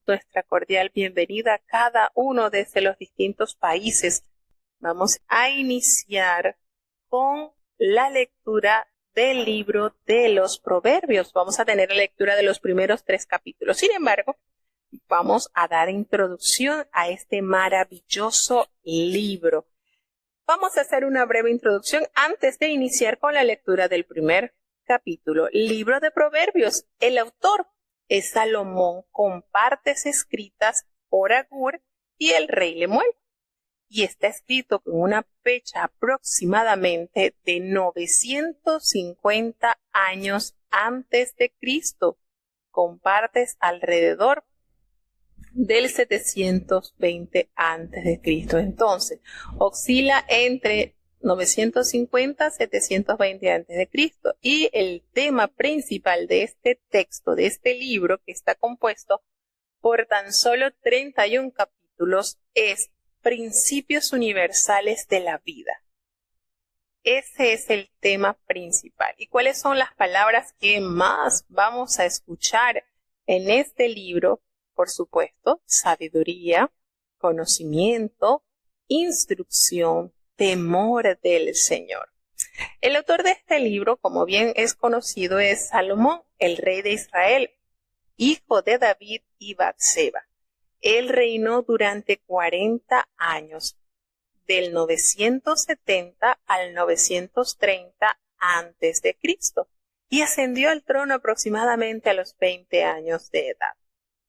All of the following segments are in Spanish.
nuestra cordial bienvenida a cada uno desde los distintos países. Vamos a iniciar con la lectura del libro de los Proverbios. Vamos a tener la lectura de los primeros 3 capítulos. Sin embargo, vamos a dar introducción a este maravilloso libro. Vamos a hacer una breve introducción antes de iniciar con la lectura del primer capítulo. Libro de Proverbios. El autor es Salomón, con partes escritas por Agur y el rey Lemuel. Y está escrito con una fecha aproximadamente de 950 años antes de Cristo, con partes alrededor del 720 antes de Cristo. Entonces, oscila entre 950 720 antes de Cristo, y el tema principal de este texto, de este libro, que está compuesto por tan solo 31 capítulos, es Principios universales de la vida. Ese es el tema principal. ¿Y cuáles son las palabras que más vamos a escuchar en este libro? Por supuesto, sabiduría, conocimiento, instrucción, temor del Señor. El autor de este libro, como bien es conocido, es Salomón, el rey de Israel, hijo de David y Batseba. Él reinó durante 40 años, del 970 al 930 antes de Cristo, y ascendió al trono aproximadamente a los 20 años de edad.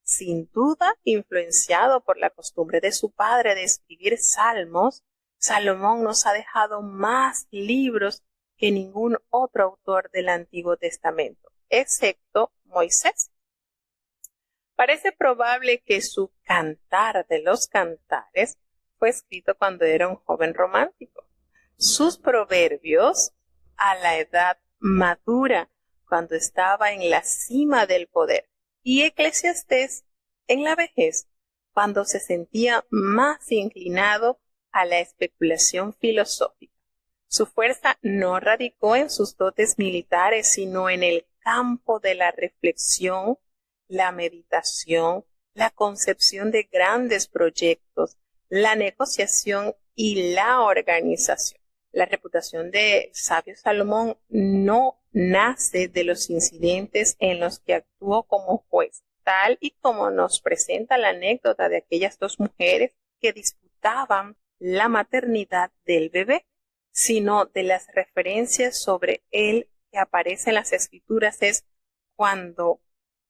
Sin duda, influenciado por la costumbre de su padre de escribir salmos, Salomón nos ha dejado más libros que ningún otro autor del Antiguo Testamento, excepto Moisés. Parece probable que su Cantar de los Cantares fue escrito cuando era un joven romántico. Sus proverbios, a la edad madura, cuando estaba en la cima del poder, y Eclesiastés en la vejez, cuando se sentía más inclinado a la especulación filosófica. Su fuerza no radicó en sus dotes militares, sino en el campo de la reflexión, la meditación, la concepción de grandes proyectos, la negociación y la organización. La reputación de sabio Salomón no nace de los incidentes en los que actuó como juez, tal y como nos presenta la anécdota de aquellas 2 mujeres que disputaban la maternidad del bebé, sino de las referencias sobre él que aparecen en las Escrituras. Es cuando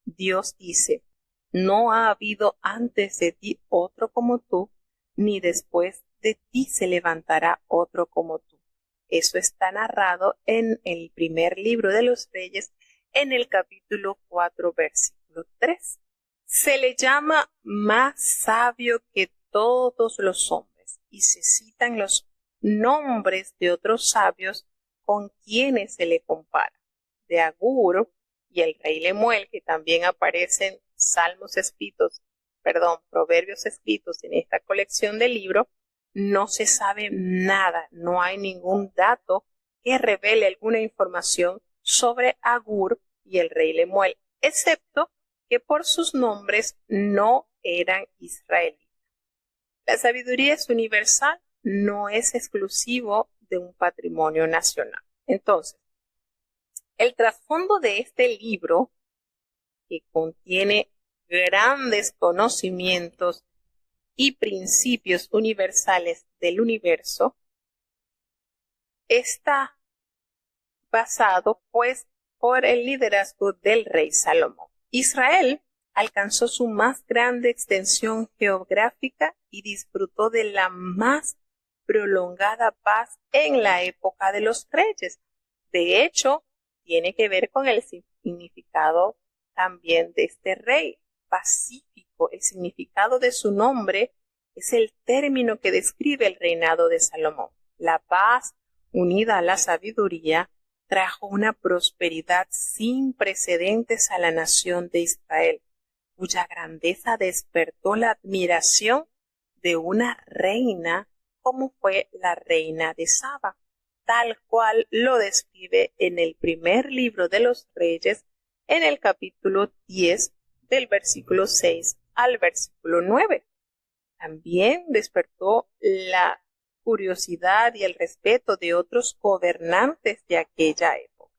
Dios dice: no ha habido antes de ti otro como tú, ni después de ti se levantará otro como tú. Eso está narrado en el primer libro de los Reyes, en el capítulo 4, versículo 3. Se le llama más sabio que todos los hombres, y se citan los nombres de otros sabios con quienes se le compara, de Agur y el rey Lemuel, que también aparecen proverbios escritos en esta colección de libros. No se sabe nada, no hay ningún dato que revele alguna información sobre Agur y el rey Lemuel, excepto que por sus nombres no eran israelitas. La sabiduría es universal, no es exclusivo de un patrimonio nacional. Entonces, el trasfondo de este libro, que contiene grandes conocimientos y principios universales del universo, está basado pues por el liderazgo del rey Salomón. Israel alcanzó su más grande extensión geográfica y disfrutó de la más prolongada paz en la época de los reyes. De hecho, tiene que ver con el significado también de este rey, pacífico. El significado de su nombre es el término que describe el reinado de Salomón. La paz, unida a la sabiduría, trajo una prosperidad sin precedentes a la nación de Israel, cuya grandeza despertó la admiración de una reina como fue la reina de Saba, tal cual lo describe en el primer libro de los Reyes, en el capítulo 10, del versículo 6 al versículo 9. También despertó la curiosidad y el respeto de otros gobernantes de aquella época.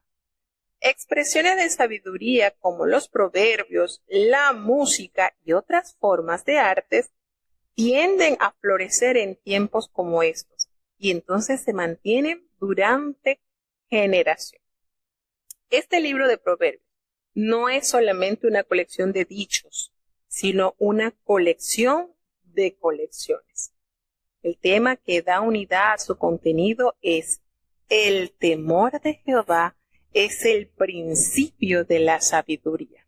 Expresiones de sabiduría como los proverbios, la música y otras formas de artes tienden a florecer en tiempos como estos y entonces se mantienen durante generaciones. Este libro de proverbios no es solamente una colección de dichos, sino una colección de colecciones. El tema que da unidad a su contenido es: el temor de Jehová es el principio de la sabiduría,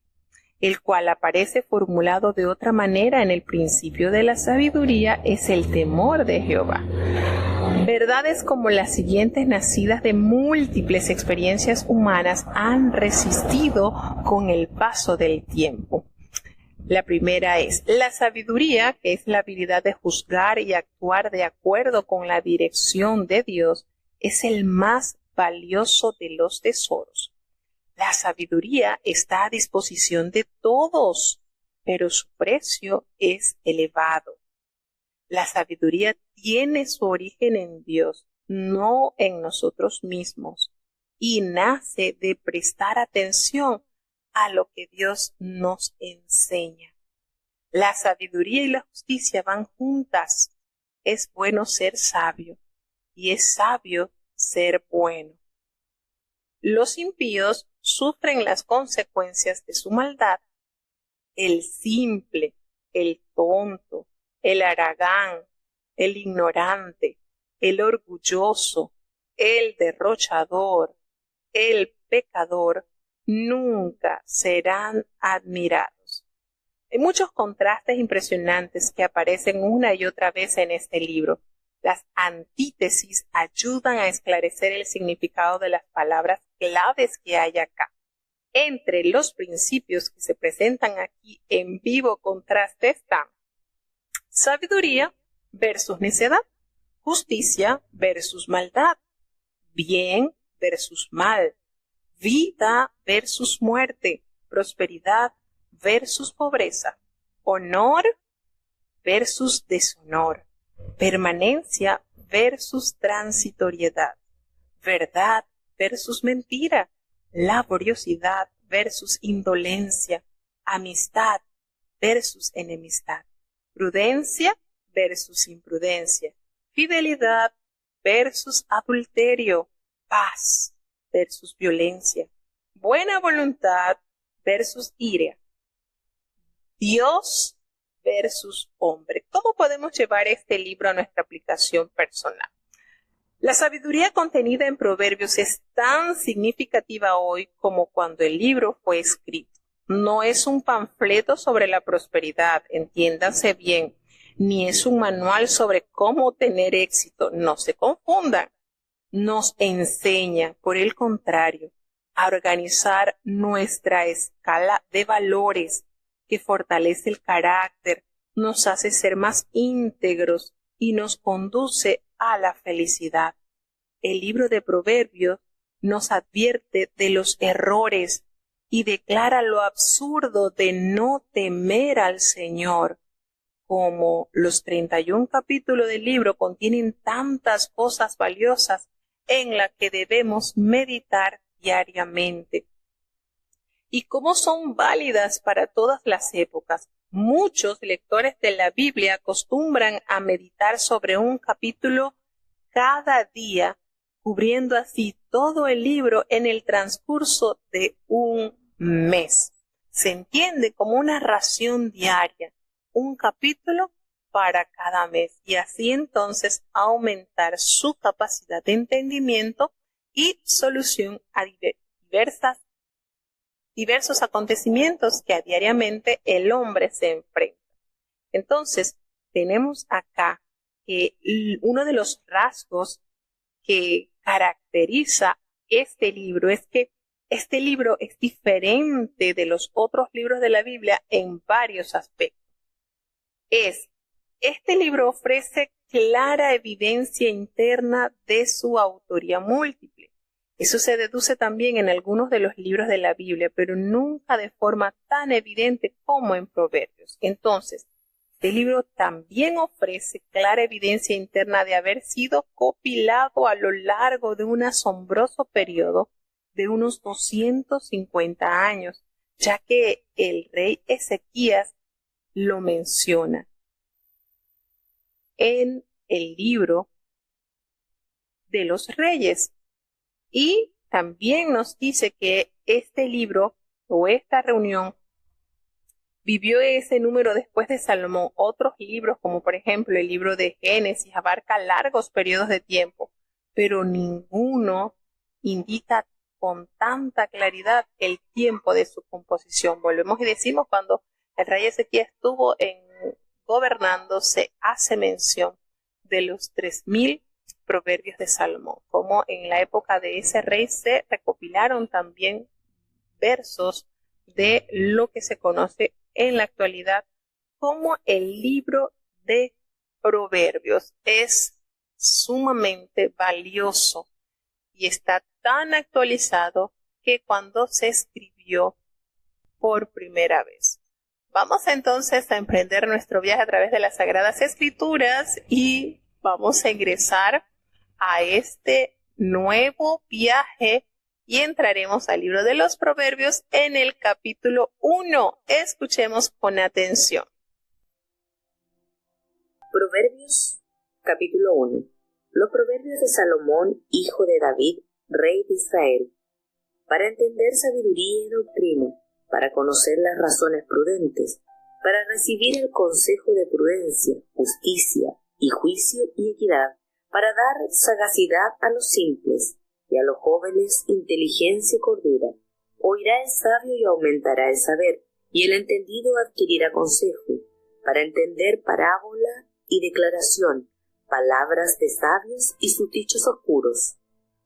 el cual aparece formulado de otra manera en el principio de la sabiduría es el temor de Jehová. Verdades como las siguientes, nacidas de múltiples experiencias humanas, han resistido con el paso del tiempo. La primera es: la sabiduría, que es la habilidad de juzgar y actuar de acuerdo con la dirección de Dios, es el más valioso de los tesoros. La sabiduría está a disposición de todos, pero su precio es elevado. La sabiduría tiene su origen en Dios, no en nosotros mismos, y nace de prestar atención a lo que Dios nos enseña. La sabiduría y la justicia van juntas. Es bueno ser sabio, y es sabio ser bueno. Los impíos sufren las consecuencias de su maldad. El simple, el tonto, el haragán, el ignorante, el orgulloso, el derrochador, el pecador, nunca serán admirados. Hay muchos contrastes impresionantes que aparecen una y otra vez en este libro. Las antítesis ayudan a esclarecer el significado de las palabras claves que hay acá. Entre los principios que se presentan aquí en vivo contraste están sabiduría versus necedad, justicia versus maldad, bien versus mal, vida versus muerte, prosperidad versus pobreza, honor versus deshonor, permanencia versus transitoriedad, verdad versus mentira, laboriosidad versus indolencia, amistad versus enemistad, prudencia versus imprudencia, fidelidad versus adulterio, paz versus violencia, buena voluntad versus ira, Dios versus hombre. ¿Cómo podemos llevar este libro a nuestra aplicación personal? La sabiduría contenida en Proverbios es tan significativa hoy como cuando el libro fue escrito. No es un panfleto sobre la prosperidad, entiéndanse bien, ni es un manual sobre cómo tener éxito, no se confundan. Nos enseña, por el contrario, a organizar nuestra escala de valores que fortalece el carácter, nos hace ser más íntegros y nos conduce a la felicidad. El libro de Proverbios nos advierte de los errores y declara lo absurdo de no temer al Señor. Como los 31 capítulos del libro contienen tantas cosas valiosas en las que debemos meditar diariamente. Y cómo son válidas para todas las épocas. Muchos lectores de la Biblia acostumbran a meditar sobre un capítulo cada día, cubriendo así todo el libro en el transcurso de un mes. Se entiende como una ración diaria, un capítulo para cada mes, y así entonces aumentar su capacidad de entendimiento y solución a diversos acontecimientos que diariamente el hombre se enfrenta. Entonces, tenemos acá que uno de los rasgos que caracteriza este libro es que este libro es diferente de los otros libros de la Biblia en varios aspectos. Este libro ofrece clara evidencia interna de su autoría múltiple. Eso se deduce también en algunos de los libros de la Biblia, pero nunca de forma tan evidente como en Proverbios. Entonces, este libro también ofrece clara evidencia interna de haber sido compilado a lo largo de un asombroso periodo de unos 250 años, ya que el rey Ezequías lo menciona en el libro de los reyes. Y también nos dice que este libro o esta reunión vivió ese número después de Salomón. Otros libros, como por ejemplo el libro de Génesis, abarca largos periodos de tiempo, pero ninguno indica con tanta claridad el tiempo de su composición. Volvemos y decimos, cuando el rey Ezequías estuvo gobernando, se hace mención de los 3000 proverbios de Salomón, como en la época de ese rey se recopilaron también versos de lo que se conoce en la actualidad como el libro de Proverbios. Es sumamente valioso y está tan actualizado que cuando se escribió por primera vez. Vamos entonces a emprender nuestro viaje a través de las Sagradas Escrituras y vamos a ingresar a este nuevo viaje y entraremos al libro de los Proverbios en el capítulo 1. Escuchemos con atención. Proverbios, capítulo 1. Los proverbios de Salomón, hijo de David, rey de Israel, para entender sabiduría y doctrina, para conocer las razones prudentes, para recibir el consejo de prudencia, justicia y juicio y equidad, para dar sagacidad a los simples, y a los jóvenes inteligencia y cordura. Oirá el sabio y aumentará el saber, y el entendido adquirirá consejo, para entender parábola y declaración, palabras de sabios y sus dichos oscuros.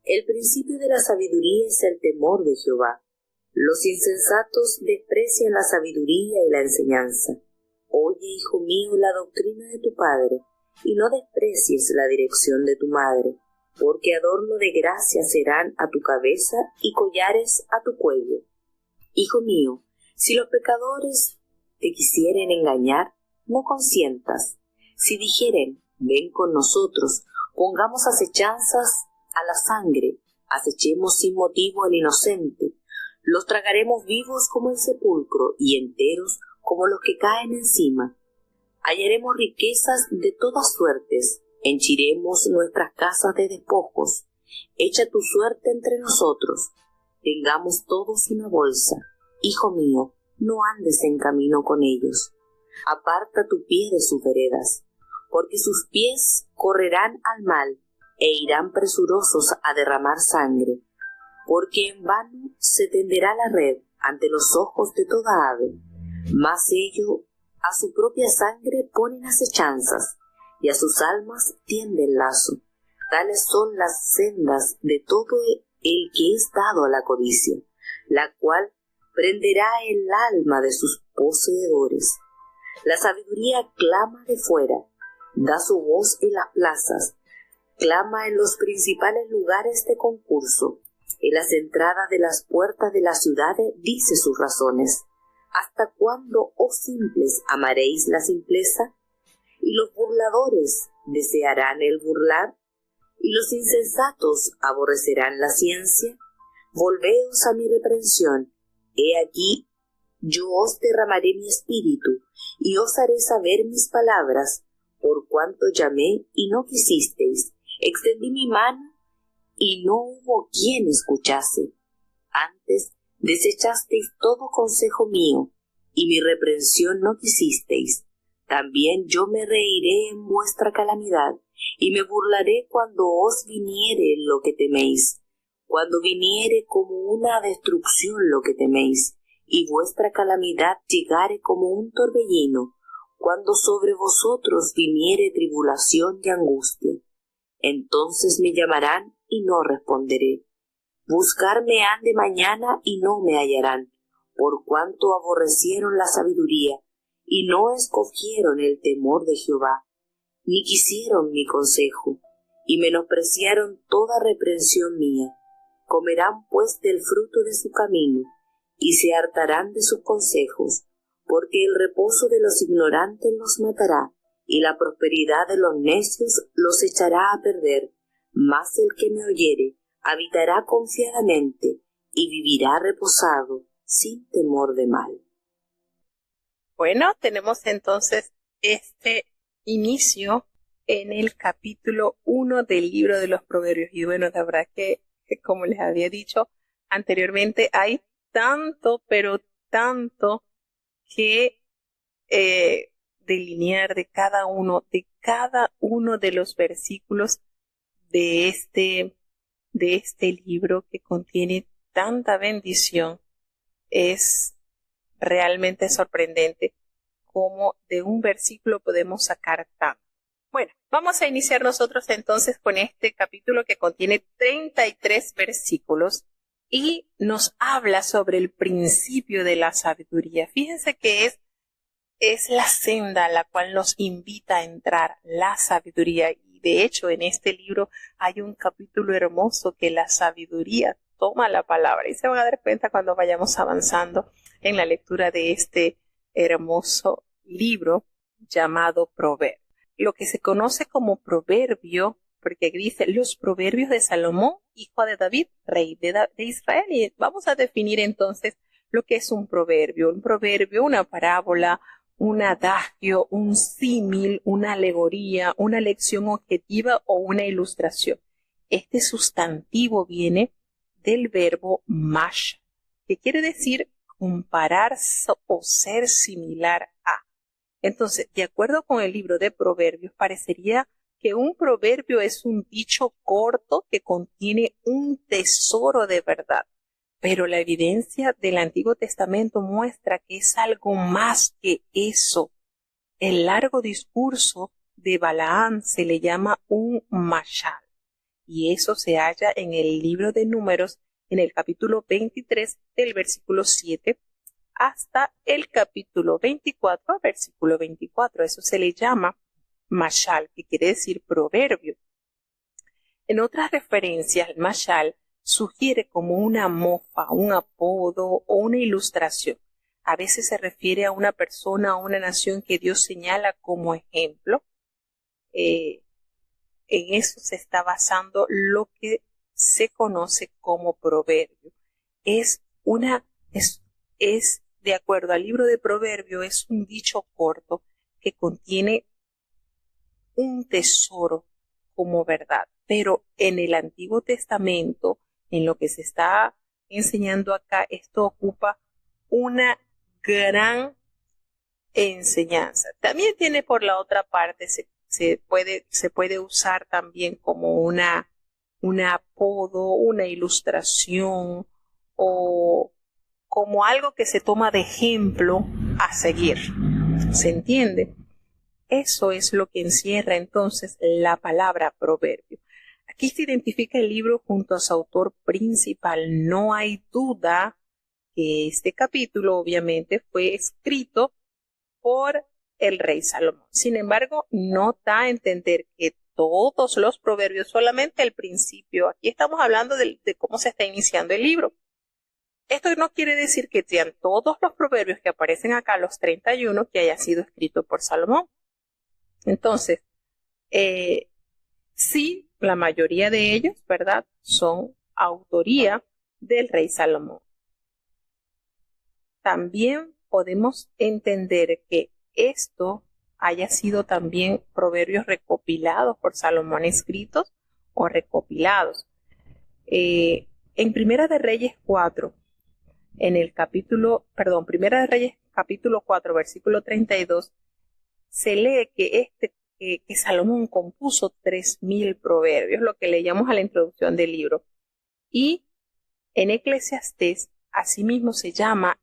El principio de la sabiduría es el temor de Jehová. Los insensatos desprecian la sabiduría y la enseñanza. Oye, hijo mío, la doctrina de tu padre, y no desprecies la dirección de tu madre, porque adorno de gracia serán a tu cabeza y collares a tu cuello. Hijo mío, si los pecadores te quisieren engañar, no consientas. Si dijeren, ven con nosotros, pongamos acechanzas a la sangre, acechemos sin motivo al inocente, los tragaremos vivos como el sepulcro y enteros como los que caen encima. Hallaremos riquezas de todas suertes, henchiremos nuestras casas de despojos. Echa tu suerte entre nosotros, tengamos todos una bolsa. Hijo mío, no andes en camino con ellos. Aparta tu pie de sus veredas, porque sus pies correrán al mal e irán presurosos a derramar sangre. Porque en vano se tenderá la red ante los ojos de toda ave, mas ellos a su propia sangre ponen acechanzas, y a sus almas tienden lazo. Tales son las sendas de todo el que es dado a la codicia, la cual prenderá el alma de sus poseedores. La sabiduría clama de fuera, da su voz en las plazas, clama en los principales lugares de concurso. En las entradas de las puertas de las ciudades dice sus razones. ¿Hasta cuándo, oh simples, amaréis la simpleza? ¿Y los burladores desearán el burlar? ¿Y los insensatos aborrecerán la ciencia? Volveos a mi reprensión. He aquí, yo os derramaré mi espíritu, y os haré saber mis palabras, por cuanto llamé y no quisisteis, extendí mi mano y no hubo quien escuchase. Antes desechasteis todo consejo mío, y mi reprensión no quisisteis. También yo me reiré en vuestra calamidad, y me burlaré cuando os viniere lo que teméis, cuando viniere como una destrucción lo que teméis, y vuestra calamidad llegare como un torbellino, cuando sobre vosotros viniere tribulación y angustia. Entonces me llamarán y no responderé. Buscarme han de mañana y no me hallarán, por cuanto aborrecieron la sabiduría, y no escogieron el temor de Jehová, ni quisieron mi consejo, y menospreciaron toda reprensión mía. Comerán pues del fruto de su camino, y se hartarán de sus consejos, porque el reposo de los ignorantes los matará, y la prosperidad de los necios los echará a perder. Mas el que me oyere habitará confiadamente, y vivirá reposado, sin temor de mal. Bueno, tenemos entonces este inicio en el capítulo 1 del libro de los Proverbios. Y bueno, la verdad que, como les había dicho anteriormente, hay tanto, pero tanto que delinear de cada uno de los versículos de este libro que contiene tanta bendición. Es realmente sorprendente cómo de un versículo podemos sacar tanto. Bueno, vamos a iniciar nosotros entonces con este capítulo que contiene 33 versículos y nos habla sobre el principio de la sabiduría. Fíjense que es la senda a la cual nos invita a entrar, la sabiduría. Y de hecho, en este libro hay un capítulo hermoso que la sabiduría toma la palabra. Y se van a dar cuenta cuando vayamos avanzando en la lectura de este hermoso libro llamado Proverbio. Lo que se conoce como proverbio, porque dice los proverbios de Salomón, hijo de David, rey de Israel. Y vamos a definir entonces lo que es un proverbio. Un proverbio, una parábola, un adagio, un símil, una alegoría, una lección objetiva o una ilustración. Este sustantivo viene del verbo mash, que quiere decir compararse o ser similar a. Entonces, de acuerdo con el libro de Proverbios, parecería que un proverbio es un dicho corto que contiene un tesoro de verdad. Pero la evidencia del Antiguo Testamento muestra que es algo más que eso. El largo discurso de Balaam se le llama un mashal. Y eso se halla en el libro de Números, en el capítulo 23, del versículo 7 hasta el capítulo 24, versículo 24. Eso se le llama mashal, que quiere decir proverbio. En otras referencias, el mashal sugiere como una mofa, un apodo o una ilustración. A veces se refiere a una persona o una nación que Dios señala como ejemplo. En eso se está basando lo que se conoce como proverbio. Es de acuerdo al libro de Proverbio, es un dicho corto que contiene un tesoro como verdad. Pero en el Antiguo Testamento, en lo que se está enseñando acá, esto ocupa una gran enseñanza. También tiene por la otra parte, se puede usar también como un apodo, una ilustración o como algo que se toma de ejemplo a seguir. ¿Se entiende? Eso es lo que encierra entonces la palabra proverbio. Aquí se identifica el libro junto a su autor principal. No hay duda que este capítulo obviamente fue escrito por el rey Salomón. Sin embargo, no da a entender que todos los proverbios, solamente el principio. Aquí estamos hablando de cómo se está iniciando el libro. Esto no quiere decir que sean todos los proverbios que aparecen acá, los 31, que haya sido escrito por Salomón. Entonces, sí, la mayoría de ellos, ¿verdad?, son autoría del rey Salomón. También podemos entender que esto haya sido también proverbios recopilados por Salomón, escritos o recopilados. En Primera de Reyes 4, Primera de Reyes capítulo 4, versículo 32, se lee que Salomón compuso 3,000 proverbios, lo que leíamos a la introducción del libro. Y en Eclesiastés, asimismo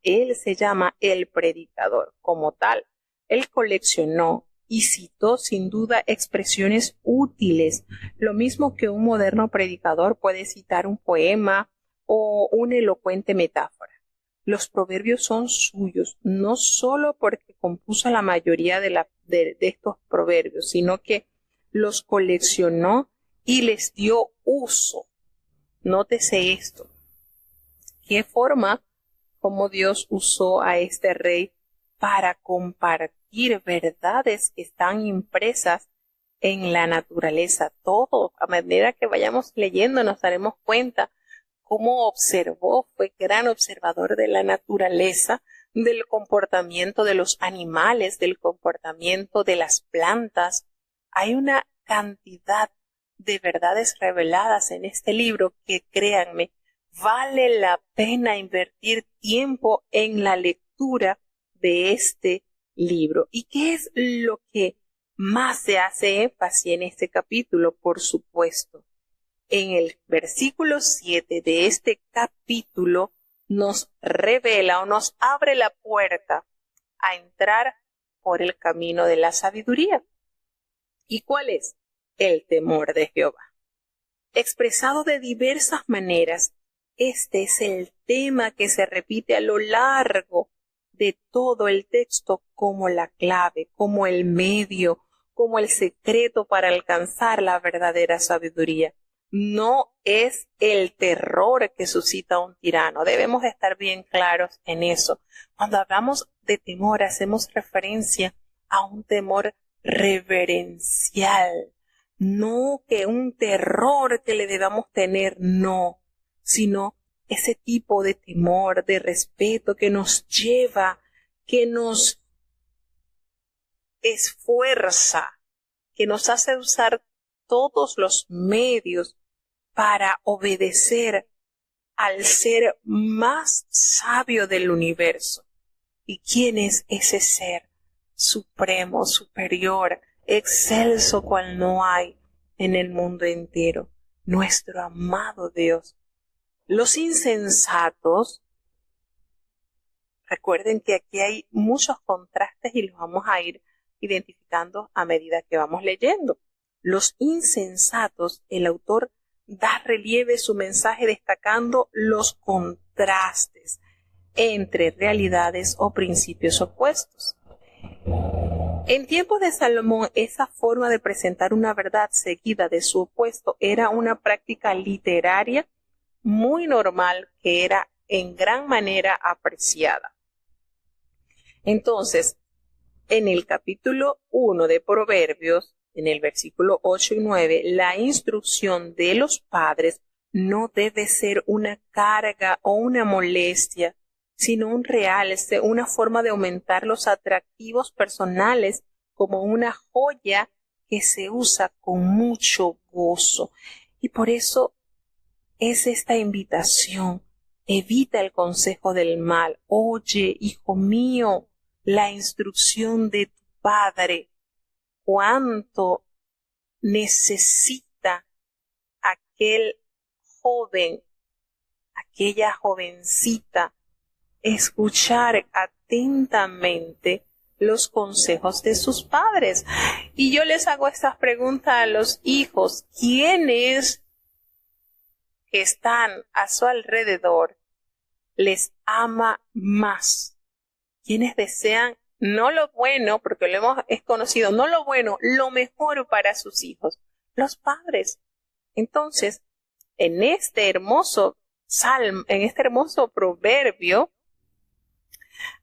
él se llama el predicador. Como tal, él coleccionó y citó sin duda expresiones útiles, lo mismo que un moderno predicador puede citar un poema o una elocuente metáfora. Los proverbios son suyos, no solo porque compuso la mayoría de estos proverbios, sino que los coleccionó y les dio uso. Nótese esto. ¿Qué forma como Dios usó a este rey para compartir verdades que están impresas en la naturaleza? Todo, a medida que vayamos leyendo, nos daremos cuenta cómo observó, fue gran observador de la naturaleza, del comportamiento de los animales, del comportamiento de las plantas. Hay una cantidad de verdades reveladas en este libro que, créanme, vale la pena invertir tiempo en la lectura de este libro. ¿Y qué es lo que más se hace énfasis en este capítulo? Por supuesto, en el versículo 7 de este capítulo nos revela o nos abre la puerta a entrar por el camino de la sabiduría. ¿Y cuál es? El temor de Jehová. Expresado de diversas maneras, este es el tema que se repite a lo largo de todo el texto como la clave, como el medio, como el secreto para alcanzar la verdadera sabiduría. No es el terror que suscita un tirano. Debemos estar bien claros en eso. Cuando hablamos de temor, hacemos referencia a un temor reverencial. No que un terror que le debamos tener, no, sino ese tipo de temor, de respeto que nos lleva, que nos esfuerza, que nos hace usar todos los medios para obedecer al ser más sabio del universo. ¿Y quién es ese ser supremo, superior, excelso cual no hay en el mundo entero? Nuestro amado Dios. Los insensatos, recuerden que aquí hay muchos contrastes y los vamos a ir identificando a medida que vamos leyendo. Los insensatos, el autor da relieve su mensaje destacando los contrastes entre realidades o principios opuestos. En tiempos de Salomón, esa forma de presentar una verdad seguida de su opuesto era una práctica literaria muy normal que era en gran manera apreciada. Entonces, en el capítulo 1 de Proverbios, en el versículo 8 y 9, la instrucción de los padres no debe ser una carga o una molestia, sino un realce, una forma de aumentar los atractivos personales como una joya que se usa con mucho gozo. Y por eso es esta invitación: evita el consejo del mal. Oye, hijo mío, la instrucción de tu padre. Cuánto necesita aquel joven, aquella jovencita, escuchar atentamente los consejos de sus padres. Y yo les hago estas preguntas a los hijos: ¿quiénes que están a su alrededor les ama más? ¿Quiénes desean no lo bueno, porque es conocido, no lo bueno, lo mejor para sus hijos? Los padres. Entonces, en este hermoso salmo, en este hermoso proverbio,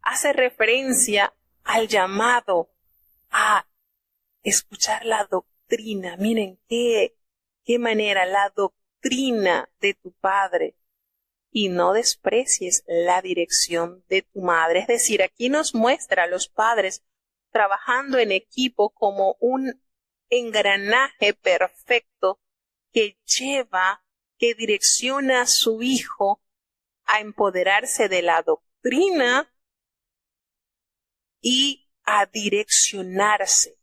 hace referencia al llamado a escuchar la doctrina. Miren qué manera, la doctrina de tu padre. Y no desprecies la dirección de tu madre. Es decir, aquí nos muestra a los padres trabajando en equipo como un engranaje perfecto que direcciona a su hijo a empoderarse de la doctrina y a direccionarse.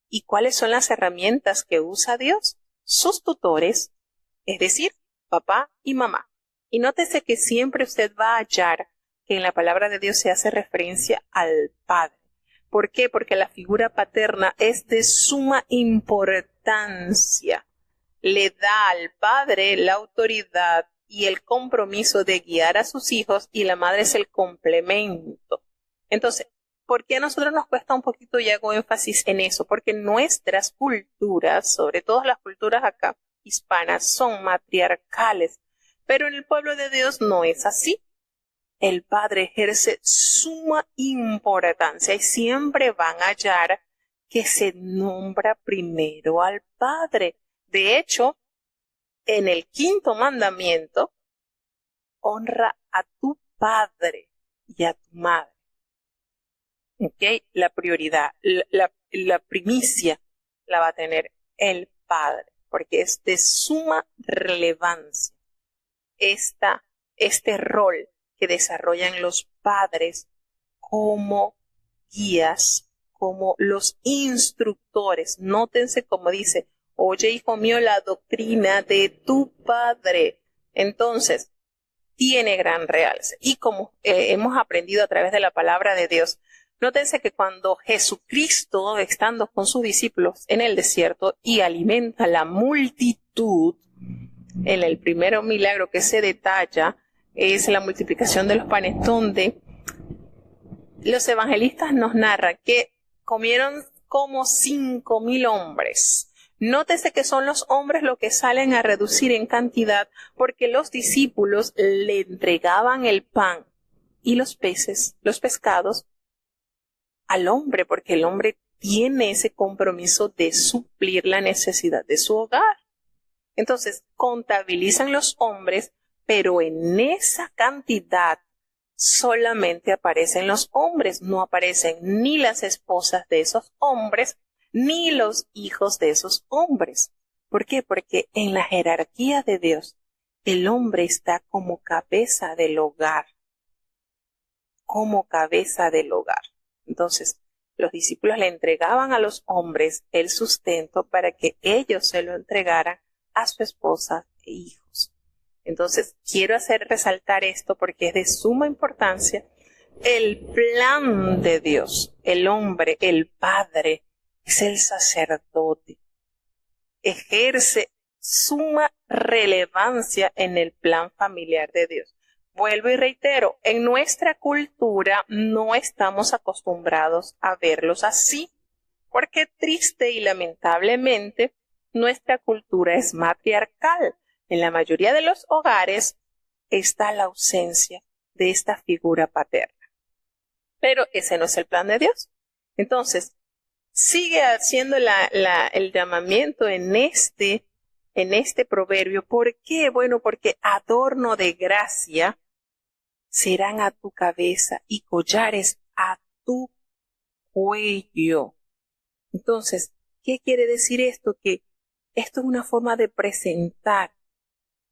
¿Y cuáles son las herramientas que usa Dios? Sus tutores, es decir, papá y mamá. Y nótese que siempre usted va a hallar que en la palabra de Dios se hace referencia al Padre. ¿Por qué? Porque la figura paterna es de suma importancia. Le da al Padre la autoridad y el compromiso de guiar a sus hijos, y la madre es el complemento. Entonces, ¿por qué a nosotros nos cuesta un poquito, y hago énfasis en eso? Porque nuestras culturas, sobre todo las culturas acá hispanas, son matriarcales. Pero en el pueblo de Dios no es así. El Padre ejerce suma importancia y siempre van a hallar que se nombra primero al Padre. De hecho, en el 5º mandamiento, honra a tu padre y a tu madre. ¿Ok? La prioridad, la primicia la va a tener el Padre, porque es de suma relevancia este rol que desarrollan los padres como guías, como los instructores. Nótense como dice, oye, hijo mío, la doctrina de tu padre. Entonces, tiene gran realce. Y como hemos aprendido a través de la palabra de Dios, nótense que cuando Jesucristo, estando con sus discípulos en el desierto y alimenta la multitud, en el primer milagro que se detalla es la multiplicación de los panes, donde los evangelistas nos narran que comieron como 5,000 hombres. Nótese que son los hombres los que salen a reducir en cantidad, porque los discípulos le entregaban el pan y los pescados al hombre, porque el hombre tiene ese compromiso de suplir la necesidad de su hogar. Entonces, contabilizan los hombres, pero en esa cantidad solamente aparecen los hombres, no aparecen ni las esposas de esos hombres, ni los hijos de esos hombres. ¿Por qué? Porque en la jerarquía de Dios, el hombre está como cabeza del hogar. Como cabeza del hogar. Entonces, los discípulos le entregaban a los hombres el sustento para que ellos se lo entregaran a su esposa e hijos. Entonces, quiero hacer resaltar esto porque es de suma importancia. El plan de Dios, el hombre, el padre, es el sacerdote. Ejerce suma relevancia en el plan familiar de Dios. Vuelvo y reitero, en nuestra cultura no estamos acostumbrados a verlos así, porque triste y lamentablemente nuestra cultura es matriarcal. En la mayoría de los hogares está la ausencia de esta figura paterna. Pero ese no es el plan de Dios. Entonces, sigue haciendo el llamamiento en este proverbio. ¿Por qué? Bueno, porque adorno de gracia serán a tu cabeza y collares a tu cuello. Entonces, ¿qué quiere decir esto? Que esto es una forma de presentar,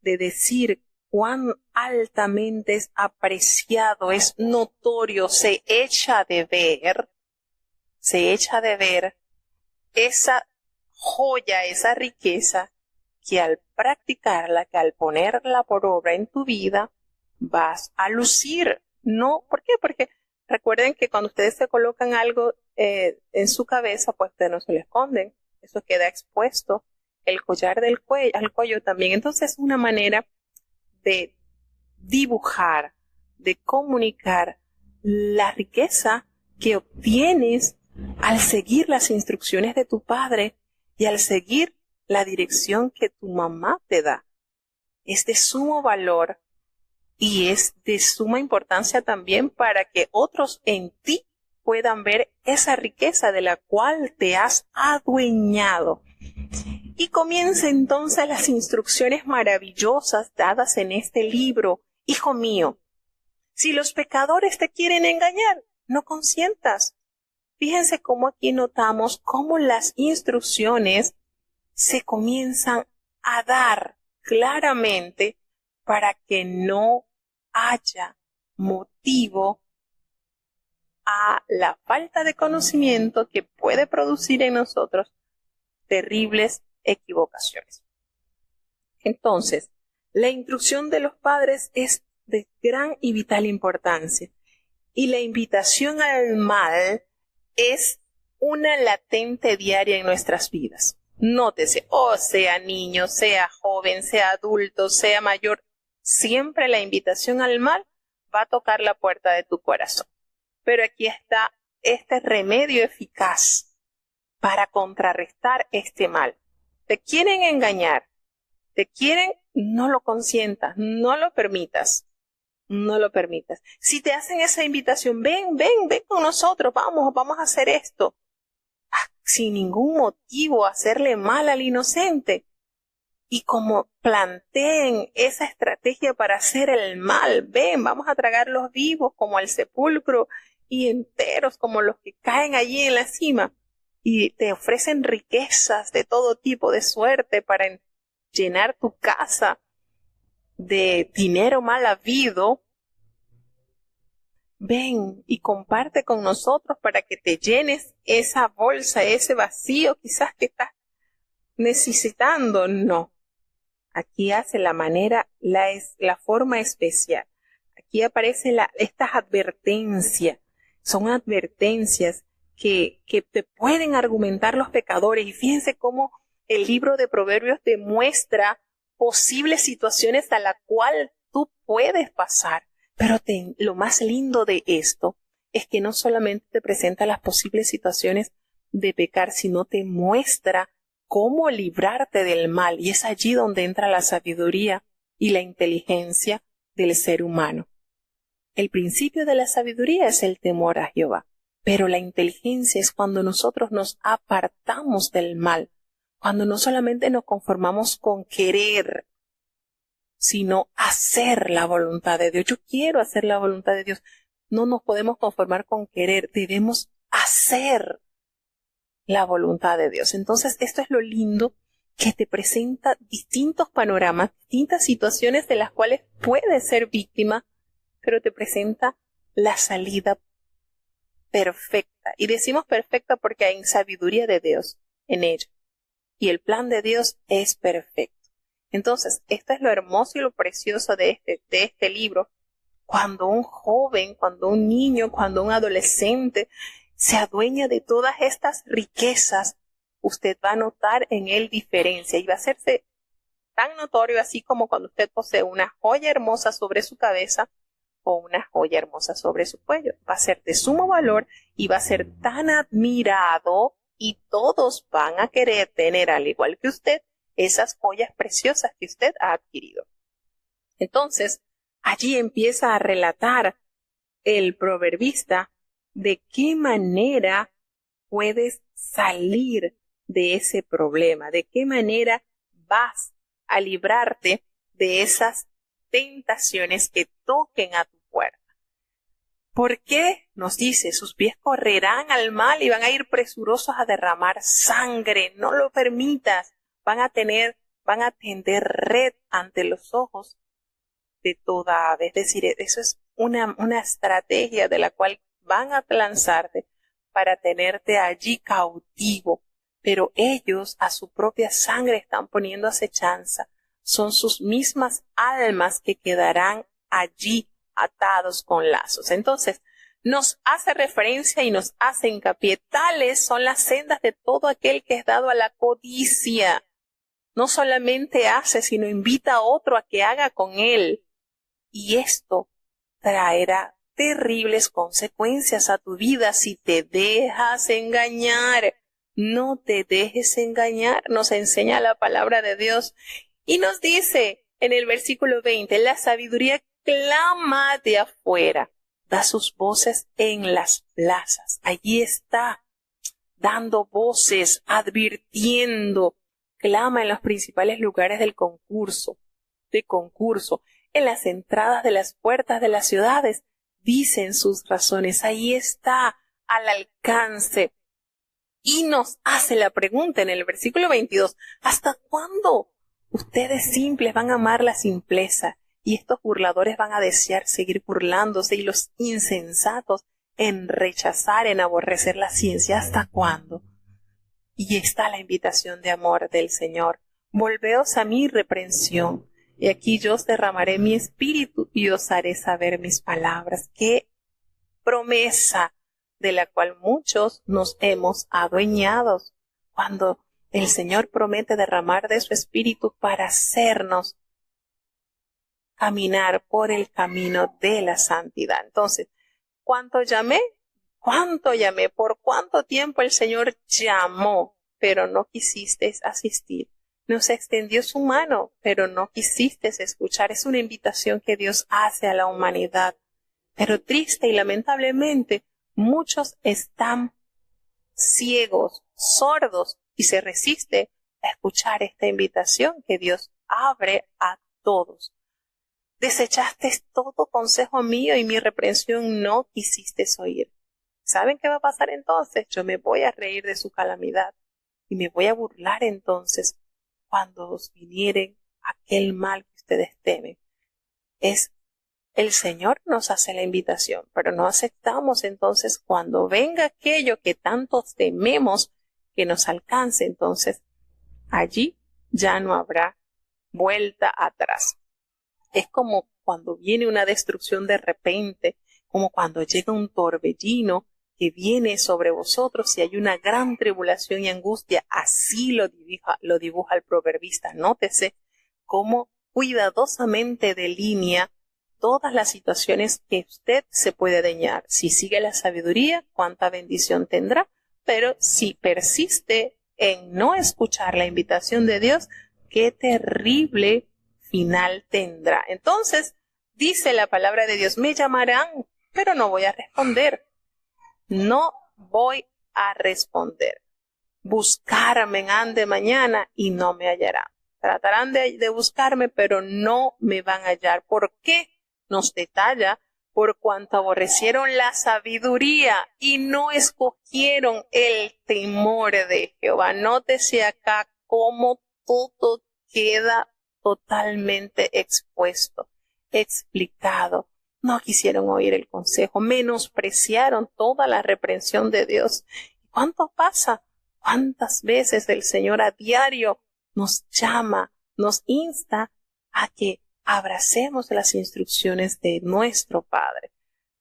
de decir cuán altamente es apreciado, es notorio, se echa de ver esa joya, esa riqueza que al practicarla, que al ponerla por obra en tu vida, vas a lucir. No, ¿por qué? Porque recuerden que cuando ustedes se colocan algo en su cabeza, pues ustedes no se lo esconden. Eso queda expuesto. El collar del cuello, al cuello también. Entonces es una manera de dibujar, de comunicar la riqueza que obtienes al seguir las instrucciones de tu padre y al seguir la dirección que tu mamá te da. Es de sumo valor y es de suma importancia también para que otros en ti puedan ver esa riqueza de la cual te has adueñado. Y comienza entonces las instrucciones maravillosas dadas en este libro. Hijo mío, si los pecadores te quieren engañar, no consientas. Fíjense cómo aquí notamos cómo las instrucciones se comienzan a dar claramente para que no haya motivo a la falta de conocimiento que puede producir en nosotros terribles equivocaciones. Entonces, la instrucción de los padres es de gran y vital importancia y la invitación al mal es una latente diaria en nuestras vidas. Nótese, sea niño, sea joven, sea adulto, sea mayor, siempre la invitación al mal va a tocar la puerta de tu corazón. Pero aquí está este remedio eficaz para contrarrestar este mal. Te quieren engañar, te quieren no lo consientas, no lo permitas. No lo permitas. Si te hacen esa invitación, ven con nosotros, vamos a hacer esto. Sin ningún motivo hacerle mal al inocente. Y como planteen esa estrategia para hacer el mal, ven, vamos a tragarlos vivos como al sepulcro y enteros como los que caen allí en la cima. Y te ofrecen riquezas de todo tipo, de suerte para llenar tu casa de dinero mal habido. Ven y comparte con nosotros para que te llenes esa bolsa, ese vacío quizás que estás necesitando. No. Aquí hace la forma especial. Aquí aparece estas advertencias. Son advertencias que te pueden argumentar los pecadores. Y fíjense cómo el libro de Proverbios te muestra posibles situaciones a las cuales tú puedes pasar. Pero lo más lindo de esto es que no solamente te presenta las posibles situaciones de pecar, sino te muestra cómo librarte del mal. Y es allí donde entra la sabiduría y la inteligencia del ser humano. El principio de la sabiduría es el temor a Jehová, pero la inteligencia es cuando nosotros nos apartamos del mal, cuando no solamente nos conformamos con querer, sino hacer la voluntad de Dios. Yo quiero hacer la voluntad de Dios. No nos podemos conformar con querer, debemos hacer la voluntad de Dios. Entonces, esto es lo lindo, que te presenta distintos panoramas, distintas situaciones de las cuales puedes ser víctima, pero te presenta la salida perfecta. Y decimos perfecta porque hay sabiduría de Dios en ella. Y el plan de Dios es perfecto. Entonces, esto es lo hermoso y lo precioso de este libro. Cuando un joven, cuando un niño, cuando un adolescente se adueña de todas estas riquezas, usted va a notar en él diferencia y va a hacerse tan notorio así como cuando usted posee una joya hermosa sobre su cabeza o una joya hermosa sobre su cuello. Va a ser de sumo valor y va a ser tan admirado y todos van a querer tener, al igual que usted, esas joyas preciosas que usted ha adquirido. Entonces, allí empieza a relatar el proverbista de qué manera puedes salir de ese problema, de qué manera vas a librarte de esas tentaciones que toquen a tu puerta. ¿Por qué? Nos dice, sus pies correrán al mal y van a ir presurosos a derramar sangre. No lo permitas. Van a tender red ante los ojos de toda ave. Es decir, eso es una estrategia de la cual van a lanzarte para tenerte allí cautivo. Pero ellos a su propia sangre están poniendo acechanza. Son sus mismas almas que quedarán allí atados con lazos. Entonces, nos hace referencia y nos hace hincapié. Tales son las sendas de todo aquel que es dado a la codicia. No solamente hace, sino invita a otro a que haga con él. Y esto traerá terribles consecuencias a tu vida si te dejas engañar. No te dejes engañar, nos enseña la palabra de Dios. Y nos dice en el versículo 20, la sabiduría clama de afuera, da sus voces en las plazas. Allí está, dando voces, advirtiendo, clama en los principales lugares de concurso, en las entradas de las puertas de las ciudades, dicen sus razones. Ahí está, al alcance. Y nos hace la pregunta en el versículo 22, ¿hasta cuándo ustedes simples van a amar la simpleza? Y estos burladores van a desear seguir burlándose, y los insensatos en rechazar, en aborrecer la ciencia. ¿Hasta cuándo? Y está la invitación de amor del Señor. Volveos a mi reprensión, y aquí yo os derramaré mi espíritu y os haré saber mis palabras. ¡Qué promesa! De la cual muchos nos hemos adueñado, cuando el Señor promete derramar de su espíritu para hacernos caminar por el camino de la santidad. Entonces, ¿cuánto llamé? ¿Por cuánto tiempo el Señor llamó, pero no quisisteis asistir? nos extendió su mano, pero no quisiste escuchar. Es una invitación que Dios hace a la humanidad. Pero triste y lamentablemente, muchos están ciegos, sordos, y se resiste a escuchar esta invitación que Dios abre a todos. Desechaste todo consejo mío y mi reprensión no quisiste oír. ¿Saben qué va a pasar entonces? Yo me voy a reír de su calamidad y me voy a burlar entonces cuando os vinieren aquel mal que ustedes temen. El Señor nos hace la invitación, pero no aceptamos. Entonces cuando venga aquello que tanto tememos que nos alcance, entonces allí ya no habrá vuelta atrás. Es como cuando viene una destrucción de repente, como cuando llega un torbellino que viene sobre vosotros y hay una gran tribulación y angustia. Así lo dibuja el proverbista. Nótese cómo cuidadosamente delinea todas las situaciones que usted se puede dañar. Si sigue la sabiduría, cuánta bendición tendrá, pero si persiste en no escuchar la invitación de Dios, qué terrible final tendrá. Entonces, dice la palabra de Dios, me llamarán, pero no voy a responder. No voy a responder. Buscarme han de mañana y no me hallarán. Tratarán de buscarme, pero no me van a hallar. ¿Por qué? Nos detalla, por cuanto aborrecieron la sabiduría y no escogieron el temor de Jehová. Nótese acá cómo todo queda totalmente expuesto, explicado. No quisieron oír el consejo, menospreciaron toda la reprensión de Dios. ¿Cuánto pasa? ¿Cuántas veces el Señor a diario nos llama, nos insta a que abracemos las instrucciones de nuestro Padre?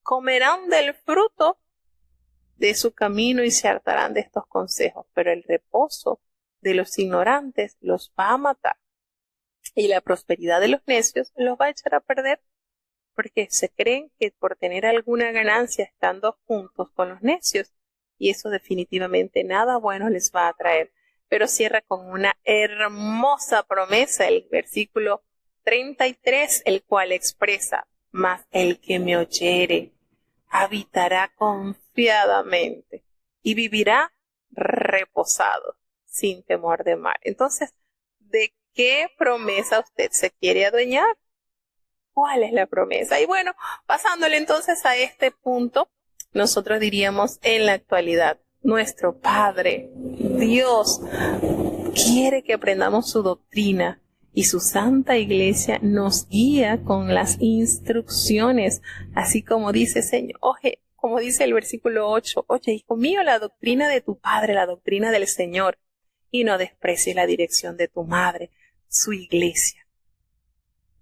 Comerán del fruto de su camino y se hartarán de estos consejos, pero el reposo de los ignorantes los va a matar y la prosperidad de los necios los va a echar a perder, porque se creen que por tener alguna ganancia estando juntos con los necios, y eso definitivamente nada bueno les va a traer. Pero cierra con una hermosa promesa el versículo 33, el cual expresa, mas el que me oyere habitará confiadamente y vivirá reposado, sin temor de mal. Entonces, ¿de qué promesa usted se quiere adueñar? ¿Cuál es la promesa? Y bueno, pasándole entonces a este punto, nosotros diríamos en la actualidad, nuestro Padre, Dios, quiere que aprendamos su doctrina y su Santa Iglesia nos guía con las instrucciones, así como dice Señor, oye, como dice el versículo 8, oye, hijo mío, la doctrina de tu Padre, la doctrina del Señor, y no desprecies la dirección de tu madre, su Iglesia.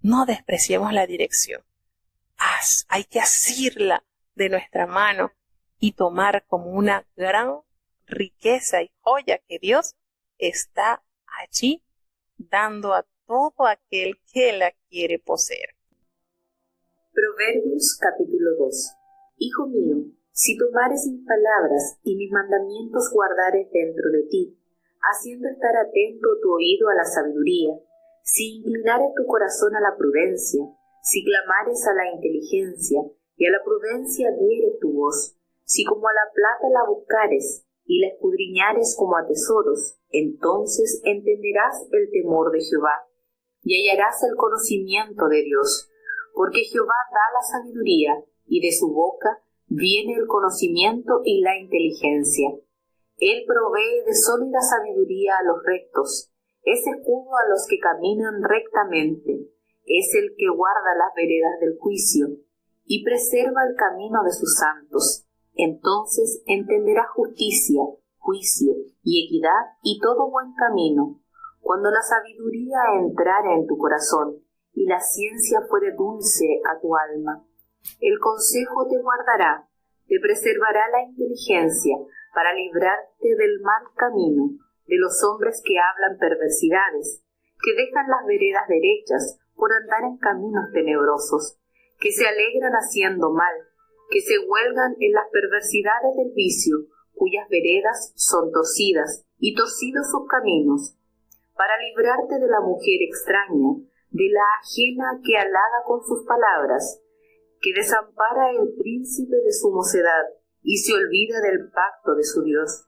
No despreciemos la dirección. Hay que asirla de nuestra mano y tomar como una gran riqueza y joya que Dios está allí dando a todo aquel que la quiere poseer. Proverbios capítulo 2. Hijo mío, si tomares mis palabras y mis mandamientos guardares dentro de ti, haciendo estar atento tu oído a la sabiduría, si inclinares tu corazón a la prudencia, si clamares a la inteligencia y a la prudencia dieres tu voz, si como a la plata la buscares y la escudriñares como a tesoros, entonces entenderás el temor de Jehová y hallarás el conocimiento de Dios, porque Jehová da la sabiduría y de su boca viene el conocimiento y la inteligencia. Él provee de sólida sabiduría a los rectos, es escudo a los que caminan rectamente, es el que guarda las veredas del juicio y preserva el camino de sus santos. Entonces entenderás justicia, juicio y equidad y todo buen camino. Cuando la sabiduría entrare en tu corazón y la ciencia fuere dulce a tu alma, el consejo te guardará, te preservará la inteligencia para librarte del mal camino, de los hombres que hablan perversidades, que dejan las veredas derechas por andar en caminos tenebrosos, que se alegran haciendo mal, que se huelgan en las perversidades del vicio, cuyas veredas son torcidas y torcidos sus caminos. para librarte de la mujer extraña, de la ajena que halaga con sus palabras, que desampara el príncipe de su mocedad y se olvida del pacto de su Dios,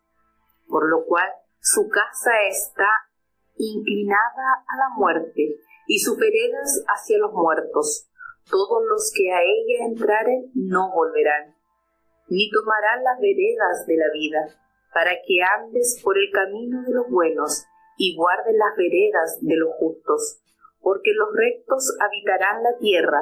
por lo cual su casa está inclinada a la muerte y sus veredas hacia los muertos. Todos los que a ella entraren no volverán, ni tomarán las veredas de la vida, para que andes por el camino de los buenos y guardes las veredas de los justos, porque los rectos habitarán la tierra,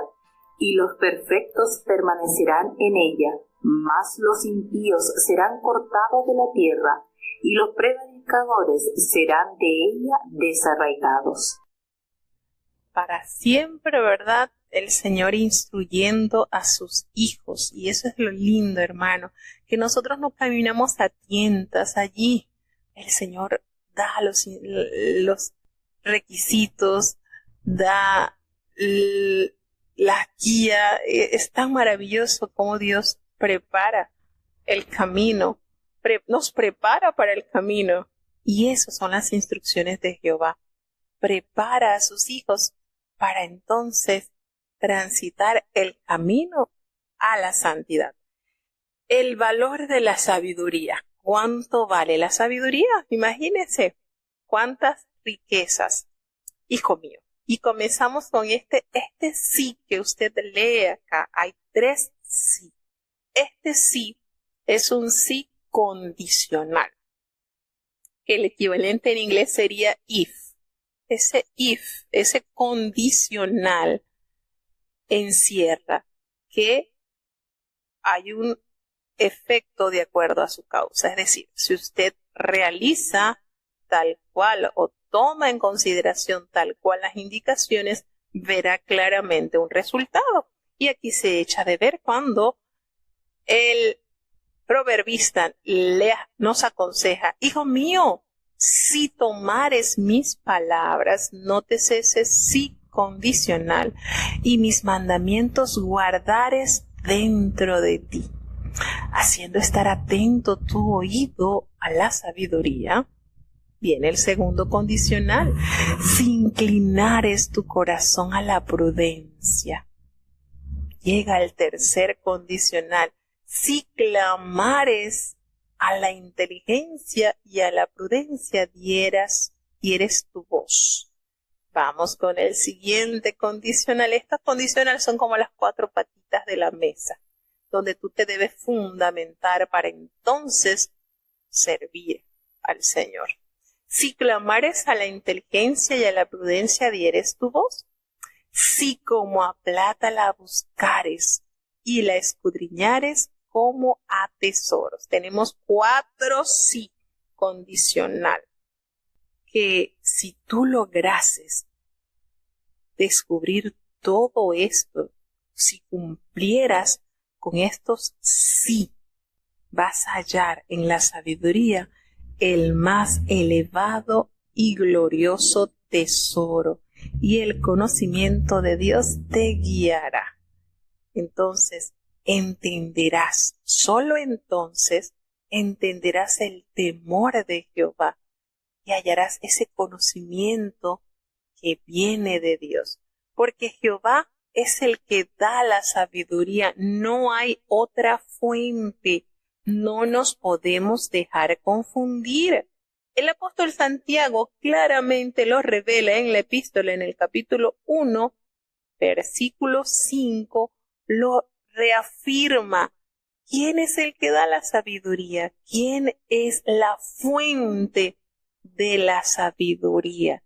y los perfectos permanecerán en ella, mas los impíos serán cortados de la tierra, y los prevaricadores serán de ella desarraigados. Para siempre, ¿verdad? El Señor instruyendo a sus hijos. Y eso es lo lindo, hermano, que nosotros no caminamos a tientas allí. El Señor da los requisitos, da la guía. Es tan maravilloso como Dios prepara el camino, nos prepara para el camino. Y esas son las instrucciones de Jehová. Prepara a sus hijos para entonces transitar el camino a la santidad. El valor de la sabiduría. ¿Cuánto vale la sabiduría? Imagínense cuántas riquezas, hijo mío. Y comenzamos con este sí que usted lee acá. Hay 3 sí. Este sí es un sí condicional. El equivalente en inglés sería if. Ese condicional encierra que hay un efecto de acuerdo a su causa. Es decir, si usted realiza tal cual o toma en consideración tal cual las indicaciones, verá claramente un resultado. Y aquí se echa de ver cuando el proverbista nos aconseja, hijo mío, si tomares mis palabras, nótese ese sí condicional, y mis mandamientos guardares dentro de ti, haciendo estar atento tu oído a la sabiduría. Viene el segundo condicional, si inclinares tu corazón a la prudencia. Llega el tercer condicional, si clamares a la inteligencia y a la prudencia dieres tu voz. Vamos con el siguiente condicional. Estas condicionales son como las 4 patitas de la mesa, donde tú te debes fundamentar para entonces servir al Señor. Si clamares a la inteligencia y a la prudencia dieres tu voz. Si como a plata la buscares y la escudriñares como a tesoros. Tenemos 4 sí condicional. Que si tú lograses descubrir todo esto, si cumplieras con estos sí, vas a hallar en la sabiduría el más elevado y glorioso tesoro, y el conocimiento de Dios te guiará. Entonces entenderás, solo entonces entenderás el temor de Jehová y hallarás ese conocimiento que viene de Dios, porque Jehová es el que da la sabiduría, no hay otra fuente, no nos podemos dejar confundir. El apóstol Santiago claramente lo revela en la epístola, en el capítulo 1, versículo 5, lo reafirma. ¿Quién es el que da la sabiduría? ¿Quién es la fuente de la sabiduría?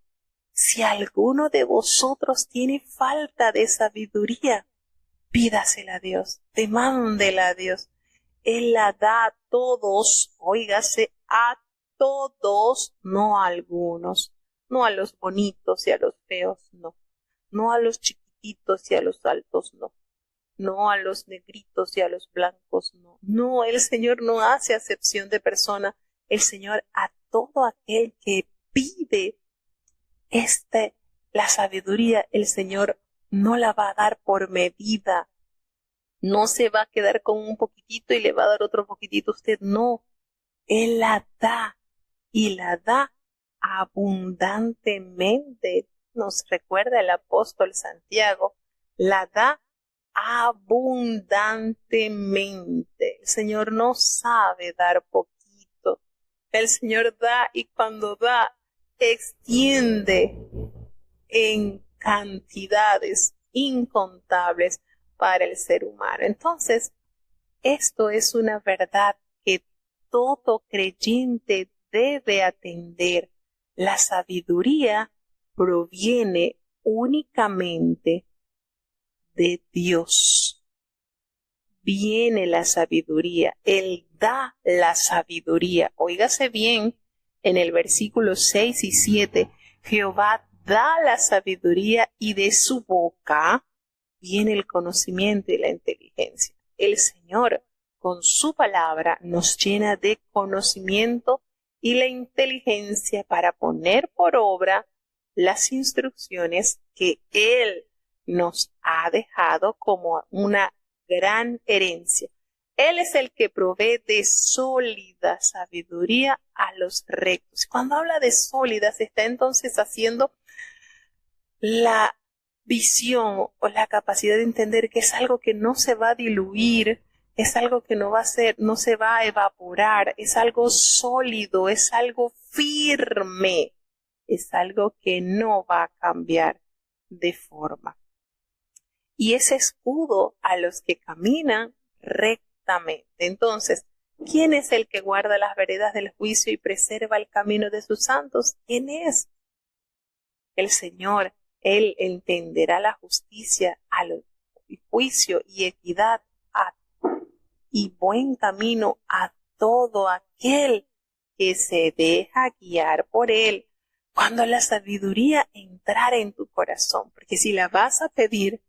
Si alguno de vosotros tiene falta de sabiduría, pídasela a Dios, demándela a Dios. Él la da a todos, óigase, a todos, no a algunos, no a los bonitos y a los feos, no, no a los chiquititos y a los altos, no, no a los negritos y a los blancos, no, no, el Señor no hace acepción de persona, el Señor a todo aquel que pide la sabiduría, el Señor no la va a dar por medida, no se va a quedar con un poquitito y le va a dar otro poquitito a usted, no, Él la da y la da abundantemente, nos recuerda el apóstol Santiago, la da abundantemente. El Señor no sabe dar poquito. El Señor da y cuando da, extiende en cantidades incontables para el ser humano. Entonces, esto es una verdad que todo creyente debe atender. La sabiduría proviene únicamente de Dios. Viene la sabiduría, Él da la sabiduría. Óigase bien, en el versículo 6 y 7, Jehová da la sabiduría y de su boca viene el conocimiento y la inteligencia. El Señor, con su palabra, nos llena de conocimiento y la inteligencia para poner por obra las instrucciones que Él nos ha dejado como una gran herencia. Él es el que provee de sólida sabiduría a los rectos. Cuando habla de sólida, se está entonces haciendo la visión o la capacidad de entender que es algo que no se va a diluir, es algo que no se va a evaporar, es algo sólido, es algo firme, es algo que no va a cambiar de forma. Y es escudo a los que caminan rectamente. Entonces, ¿quién es el que guarda las veredas del juicio y preserva el camino de sus santos? ¿Quién es? El Señor. Él entenderá la justicia, juicio y equidad y buen camino a todo aquel que se deja guiar por Él. Cuando la sabiduría entrara en tu corazón, porque si la vas a pedir,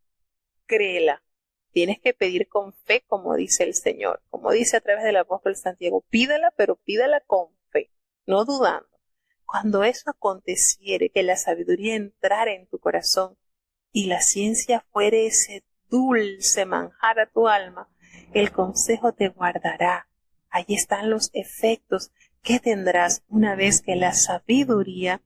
créela. Tienes que pedir con fe, como dice el Señor, como dice a través del apóstol Santiago. Pídala, pero pídala con fe, no dudando. Cuando eso aconteciere, que la sabiduría entrara en tu corazón y la ciencia fuere ese dulce manjar a tu alma, el consejo te guardará. Allí están los efectos que tendrás una vez que la sabiduría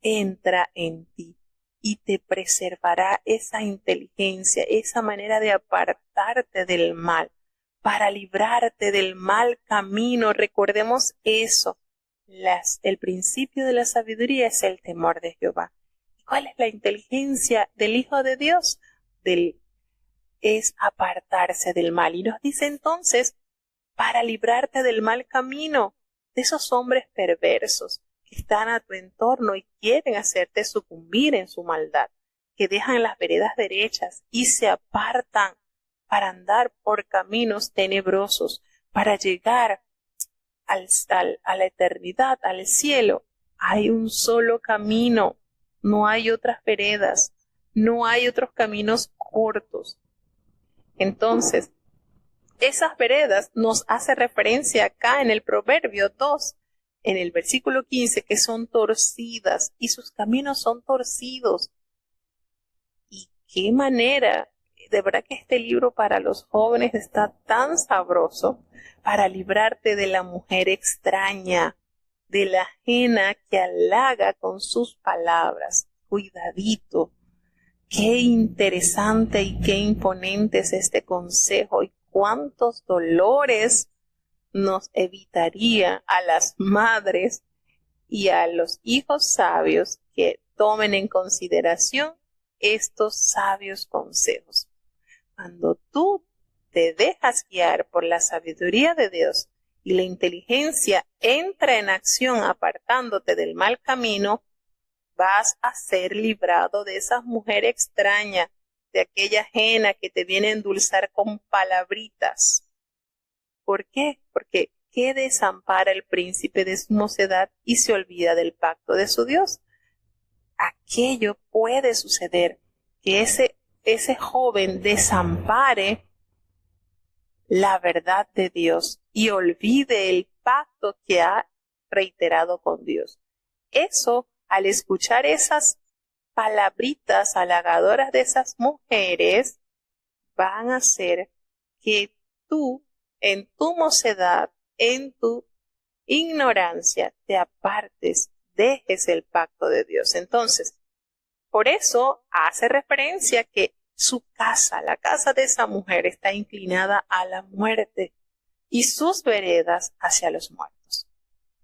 entra en ti y te preservará esa inteligencia, esa manera de apartarte del mal, para librarte del mal camino. Recordemos eso. El principio de la sabiduría es el temor de Jehová. ¿Y cuál es la inteligencia del Hijo de Dios? Es apartarse del mal. Y nos dice entonces, para librarte del mal camino, de esos hombres perversos que están a tu entorno y quieren hacerte sucumbir en su maldad, que dejan las veredas derechas y se apartan para andar por caminos tenebrosos, para llegar a la eternidad, al cielo. Hay un solo camino, no hay otras veredas, no hay otros caminos cortos. Entonces, esas veredas nos hace referencia acá en el Proverbio 2, en el versículo 15, que son torcidas y sus caminos son torcidos. Y qué manera, de verdad que este libro para los jóvenes está tan sabroso, para librarte de la mujer extraña, de la ajena que halaga con sus palabras. Cuidadito. Qué interesante y qué imponente es este consejo y cuántos dolores nos evitaría a las madres y a los hijos sabios que tomen en consideración estos sabios consejos. Cuando tú te dejas guiar por la sabiduría de Dios y la inteligencia entra en acción apartándote del mal camino, vas a ser librado de esa mujer extraña, de aquella ajena que te viene a endulzar con palabritas. ¿Por qué? Porque ¿qué desampara el príncipe de su mocedad y se olvida del pacto de su Dios? Aquello puede suceder, que ese joven desampare la verdad de Dios y olvide el pacto que ha reiterado con Dios. Eso, al escuchar esas palabritas halagadoras de esas mujeres, van a hacer que tú, en tu mocedad, en tu ignorancia, te apartes dejes el pacto de Dios. Entonces, por eso hace referencia que su casa, la casa de esa mujer, está inclinada a la muerte y sus veredas hacia los muertos.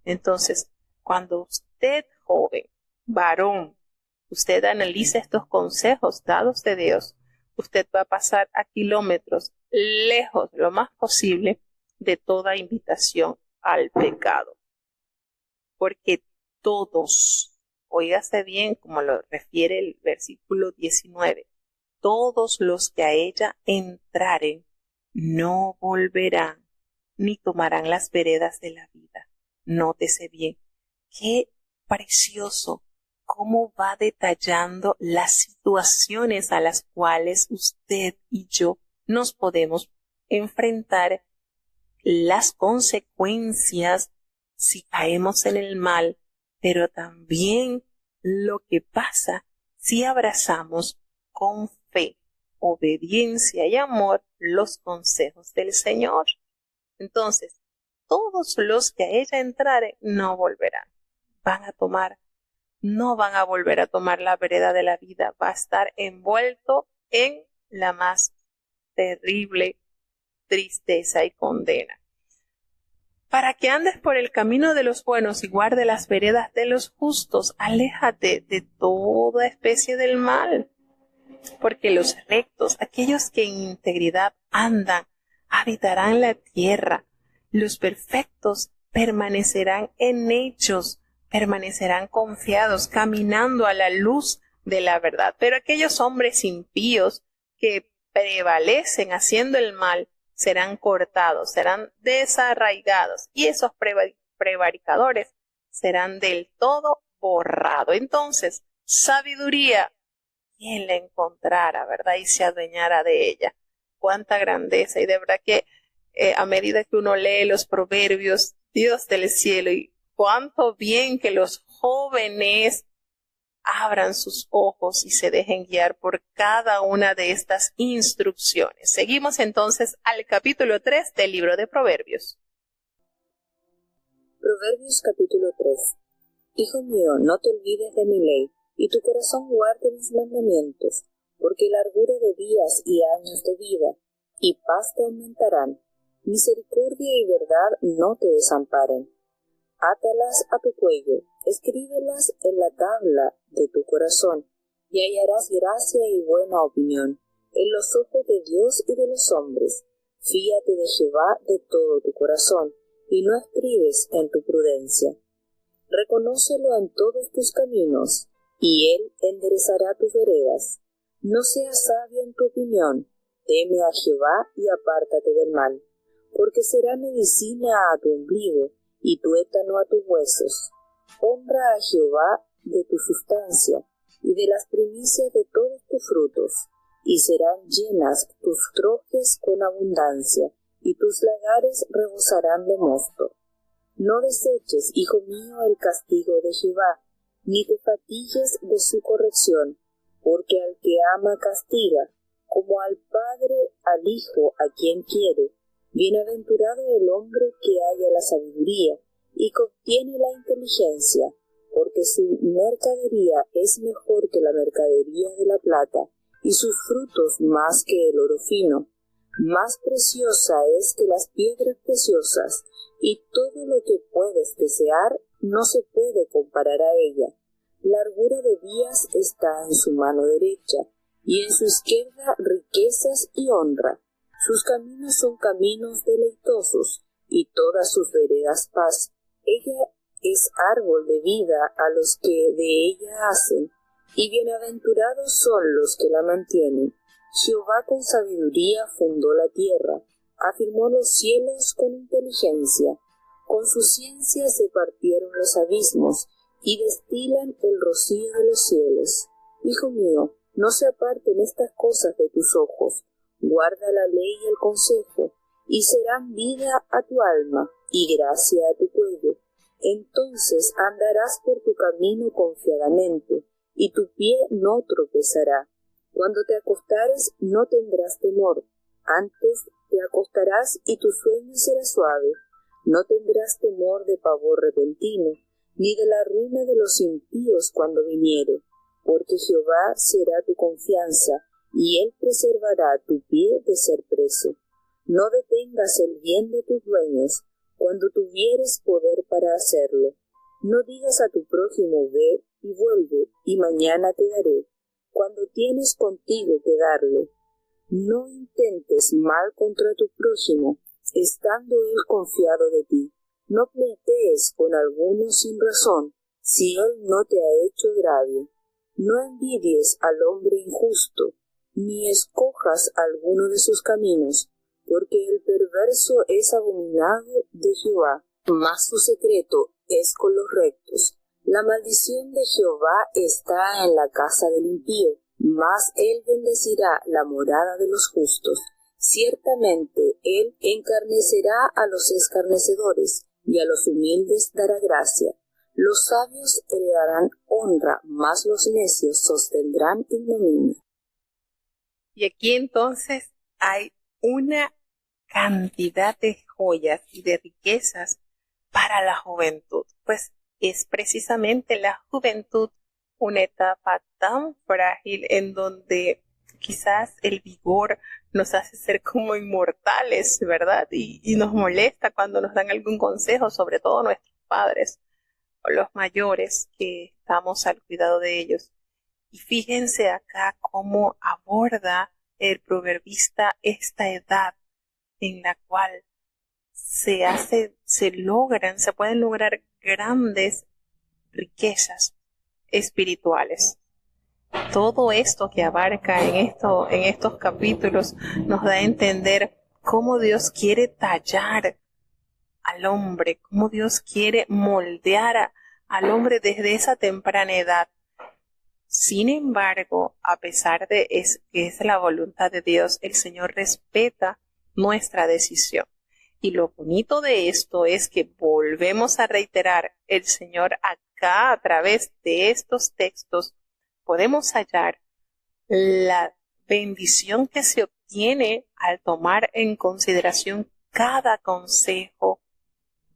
Entonces, cuando usted, joven, varón, usted analiza estos consejos dados de Dios, usted va a pasar a kilómetros lejos, lo más posible, de toda invitación al pecado. Porque todos, óigase bien como lo refiere el versículo 19, todos los que a ella entraren no volverán ni tomarán las veredas de la vida. Nótese bien, qué precioso cómo va detallando las situaciones a las cuales usted y yo nos podemos enfrentar, las consecuencias si caemos en el mal, pero también lo que pasa si abrazamos con fe, obediencia y amor los consejos del Señor. Entonces, todos los que a ella entraren no volverán, no van a volver a tomar la vereda de la vida, va a estar envuelto en la más terrible tristeza y condena. Para que andes por el camino de los buenos y guarde las veredas de los justos, aléjate de toda especie del mal, porque los rectos, aquellos que en integridad andan, habitarán la tierra, los perfectos permanecerán en ellos, permanecerán confiados, caminando a la luz de la verdad. Pero aquellos hombres impíos que prevalecen haciendo el mal serán cortados, serán desarraigados, y esos prevaricadores serán del todo borrados. Entonces, sabiduría, ¿quién la encontrara, verdad? Y se adueñara de ella. Cuánta grandeza. Y de verdad que a medida que uno lee los proverbios, Dios del cielo, y cuánto bien que los jóvenes abran sus ojos y se dejen guiar por cada una de estas instrucciones. Seguimos entonces al capítulo 3 del libro de Proverbios. Proverbios capítulo 3. Hijo mío, no te olvides de mi ley, y tu corazón guarde mis mandamientos, porque largura de días y años de vida, y paz te aumentarán. Misericordia y verdad no te desamparen. Átalas a tu cuello, escríbelas en la tabla de tu corazón, y hallarás gracia y buena opinión en los ojos de Dios y de los hombres. Fíate de Jehová de todo tu corazón, y no estribes en tu prudencia. Reconócelo en todos tus caminos, y él enderezará tus veredas. No seas sabio en tu opinión, teme a Jehová y apártate del mal, porque será medicina a tu ombligo, y tuétano a tus huesos. Honra a Jehová de tu sustancia, y de las primicias de todos tus frutos, y serán llenas tus trojes con abundancia, y tus lagares rebosarán de mosto. No deseches, hijo mío, el castigo de Jehová, ni te fatigues de su corrección, porque al que ama castiga, como al padre al hijo a quien quiere. Bienaventurado el hombre que halla la sabiduría y que obtiene la inteligencia, porque su mercadería es mejor que la mercadería de la plata, y sus frutos más que el oro fino. Más preciosa es que las piedras preciosas, y todo lo que puedes desear no se puede comparar a ella. Largura de días está en su mano derecha, y en su izquierda riquezas y honra. Sus caminos son caminos deleitosos, y todas sus veredas paz. Ella es árbol de vida a los que de ella hacen, y bienaventurados son los que la mantienen. Jehová con sabiduría fundó la tierra, afirmó los cielos con inteligencia. Con su ciencia se partieron los abismos, y destilan el rocío de los cielos. Hijo mío, no se aparten estas cosas de tus ojos. Guarda la ley y el consejo, y serán vida a tu alma, y gracia a tu cuello. Entonces andarás por tu camino confiadamente, y tu pie no tropezará. Cuando te acostares no tendrás temor, antes te acostarás y tu sueño será suave. No tendrás temor de pavor repentino, ni de la ruina de los impíos cuando viniere, porque Jehová será tu confianza, y él preservará tu pie de ser preso. No detengas el bien de tus dueños, cuando tuvieres poder para hacerlo. No digas a tu prójimo, ve y vuelve, y mañana te daré, cuando tienes contigo que darle. No intentes mal contra tu prójimo, estando él confiado de ti. No pleitees con alguno sin razón, si él no te ha hecho agravio. No envidies al hombre injusto, ni escojas alguno de sus caminos, porque el perverso es abominable de Jehová, mas su secreto es con los rectos. La maldición de Jehová está en la casa del impío, mas él bendecirá la morada de los justos. Ciertamente él encarnecerá a los escarnecedores, y a los humildes dará gracia. Los sabios heredarán honra, mas los necios sostendrán ignominia. Y aquí entonces hay una cantidad de joyas y de riquezas para la juventud, pues es precisamente la juventud una etapa tan frágil en donde quizás el vigor nos hace ser como inmortales, ¿verdad? Y nos molesta cuando nos dan algún consejo, sobre todo nuestros padres o los mayores que estamos al cuidado de ellos. Y fíjense acá cómo aborda el proverbista esta edad en la cual se pueden lograr grandes riquezas espirituales. Todo esto que abarca en estos capítulos nos da a entender cómo Dios quiere tallar al hombre, cómo Dios quiere moldear al hombre desde esa temprana edad. Sin embargo, a pesar de que es la voluntad de Dios, el Señor respeta nuestra decisión. Y lo bonito de esto es que volvemos a reiterar, el Señor acá a través de estos textos podemos hallar la bendición que se obtiene al tomar en consideración cada consejo.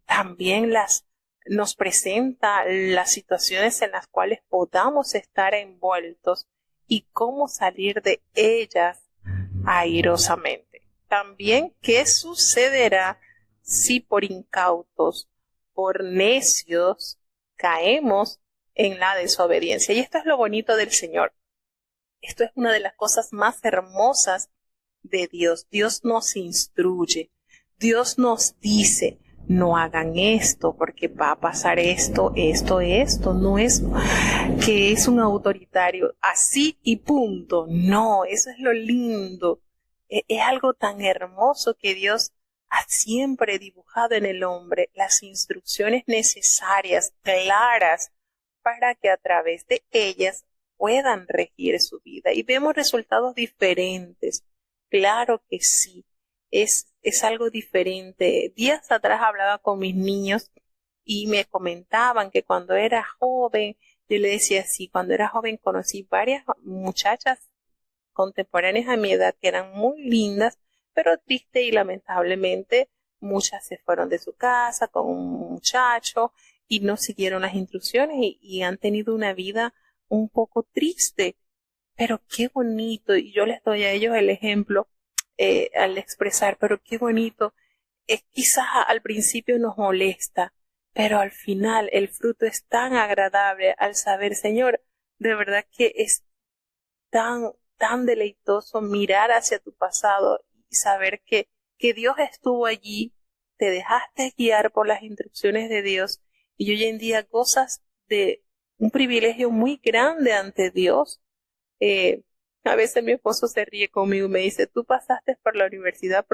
También nos presenta las situaciones en las cuales podamos estar envueltos y cómo salir de ellas airosamente. También qué sucederá si por incautos, por necios, caemos en la desobediencia. Y esto es lo bonito del Señor. Esto es una de las cosas más hermosas de Dios. Dios nos instruye. Dios nos dice, no hagan esto porque va a pasar esto. No es que es un autoritario así y punto. No, eso es lo lindo. Es algo tan hermoso que Dios ha siempre dibujado en el hombre las instrucciones necesarias, claras, para que a través de ellas puedan regir su vida. Y vemos resultados diferentes. Claro que sí, es algo diferente. Días atrás hablaba con mis niños y me comentaban que cuando era joven, yo le decía sí, cuando era joven conocí varias muchachas contemporáneas a mi edad que eran muy lindas, pero triste y lamentablemente muchas se fueron de su casa con un muchacho y no siguieron las instrucciones y han tenido una vida un poco triste, pero qué bonito, y yo les doy a ellos el ejemplo al expresar, pero qué bonito, quizás al principio nos molesta, pero al final el fruto es tan agradable al saber, Señor, de verdad que es tan deleitoso mirar hacia tu pasado y saber que Dios estuvo allí, te dejaste guiar por las instrucciones de Dios y hoy en día gozas de un privilegio muy grande ante Dios. A veces mi esposo se ríe conmigo y me dice, tú pasaste por la universidad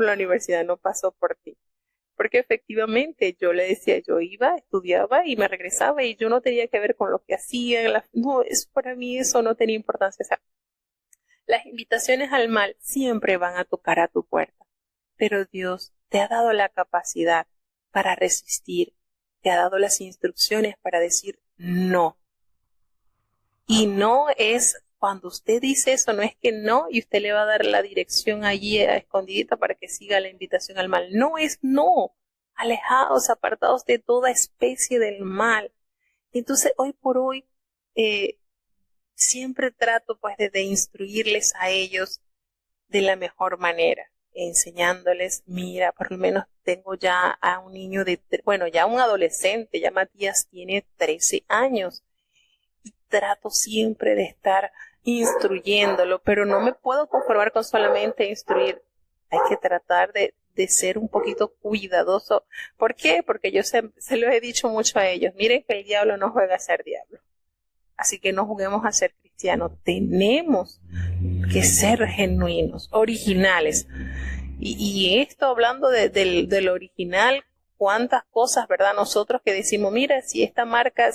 no pasó por ti. Porque efectivamente yo le decía, yo iba, estudiaba y me regresaba y yo no tenía que ver con lo que hacían. No, para mí eso no tenía importancia. O sea, las invitaciones al mal siempre van a tocar a tu puerta, pero Dios te ha dado la capacidad para resistir, te ha dado las instrucciones para decir no. Y no es, cuando usted dice eso, no es que no, y usted le va a dar la dirección allí a escondidita para que siga la invitación al mal. No es no. Alejados, apartados de toda especie del mal. Entonces, hoy por hoy, siempre trato pues de instruirles a ellos de la mejor manera, enseñándoles, mira, por lo menos tengo ya a un niño ya un adolescente, ya Matías tiene 13 años, y trato siempre de estar instruyéndolo, pero no me puedo conformar con solamente instruir, hay que tratar de ser un poquito cuidadoso. ¿Por qué? Porque yo se lo he dicho mucho a ellos, miren que el diablo no juega a ser diablo, así que no juguemos a ser cristianos, tenemos que ser genuinos, originales. Y esto hablando del original, cuántas cosas, ¿verdad? Nosotros que decimos, mira, si es esta marca,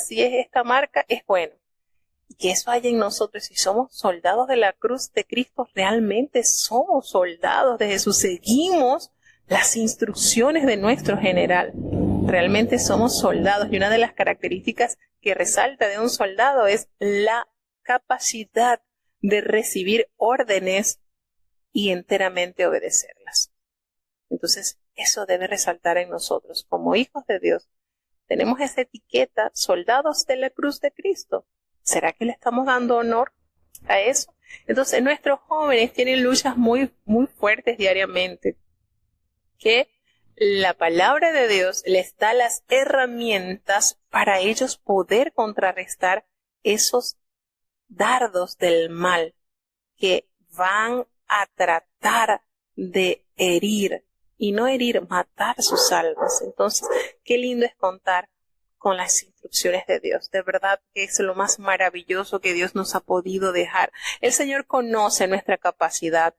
es bueno. Y que eso haya en nosotros, si somos soldados de la cruz de Cristo, realmente somos soldados de Jesús, seguimos las instrucciones de nuestro general. Realmente somos soldados, y una de las características que resalta de un soldado es la capacidad de recibir órdenes y enteramente obedecerlas. Entonces, eso debe resaltar en nosotros. Como hijos de Dios, tenemos esa etiqueta, soldados de la cruz de Cristo. ¿Será que le estamos dando honor a eso? Entonces, nuestros jóvenes tienen luchas muy, muy fuertes diariamente, que la palabra de Dios les da las herramientas para ellos poder contrarrestar esos dardos del mal que van a tratar de herir, y no herir, matar sus almas. Entonces, qué lindo es contar con las instrucciones de Dios. De verdad que es lo más maravilloso que Dios nos ha podido dejar. El Señor conoce nuestra capacidad.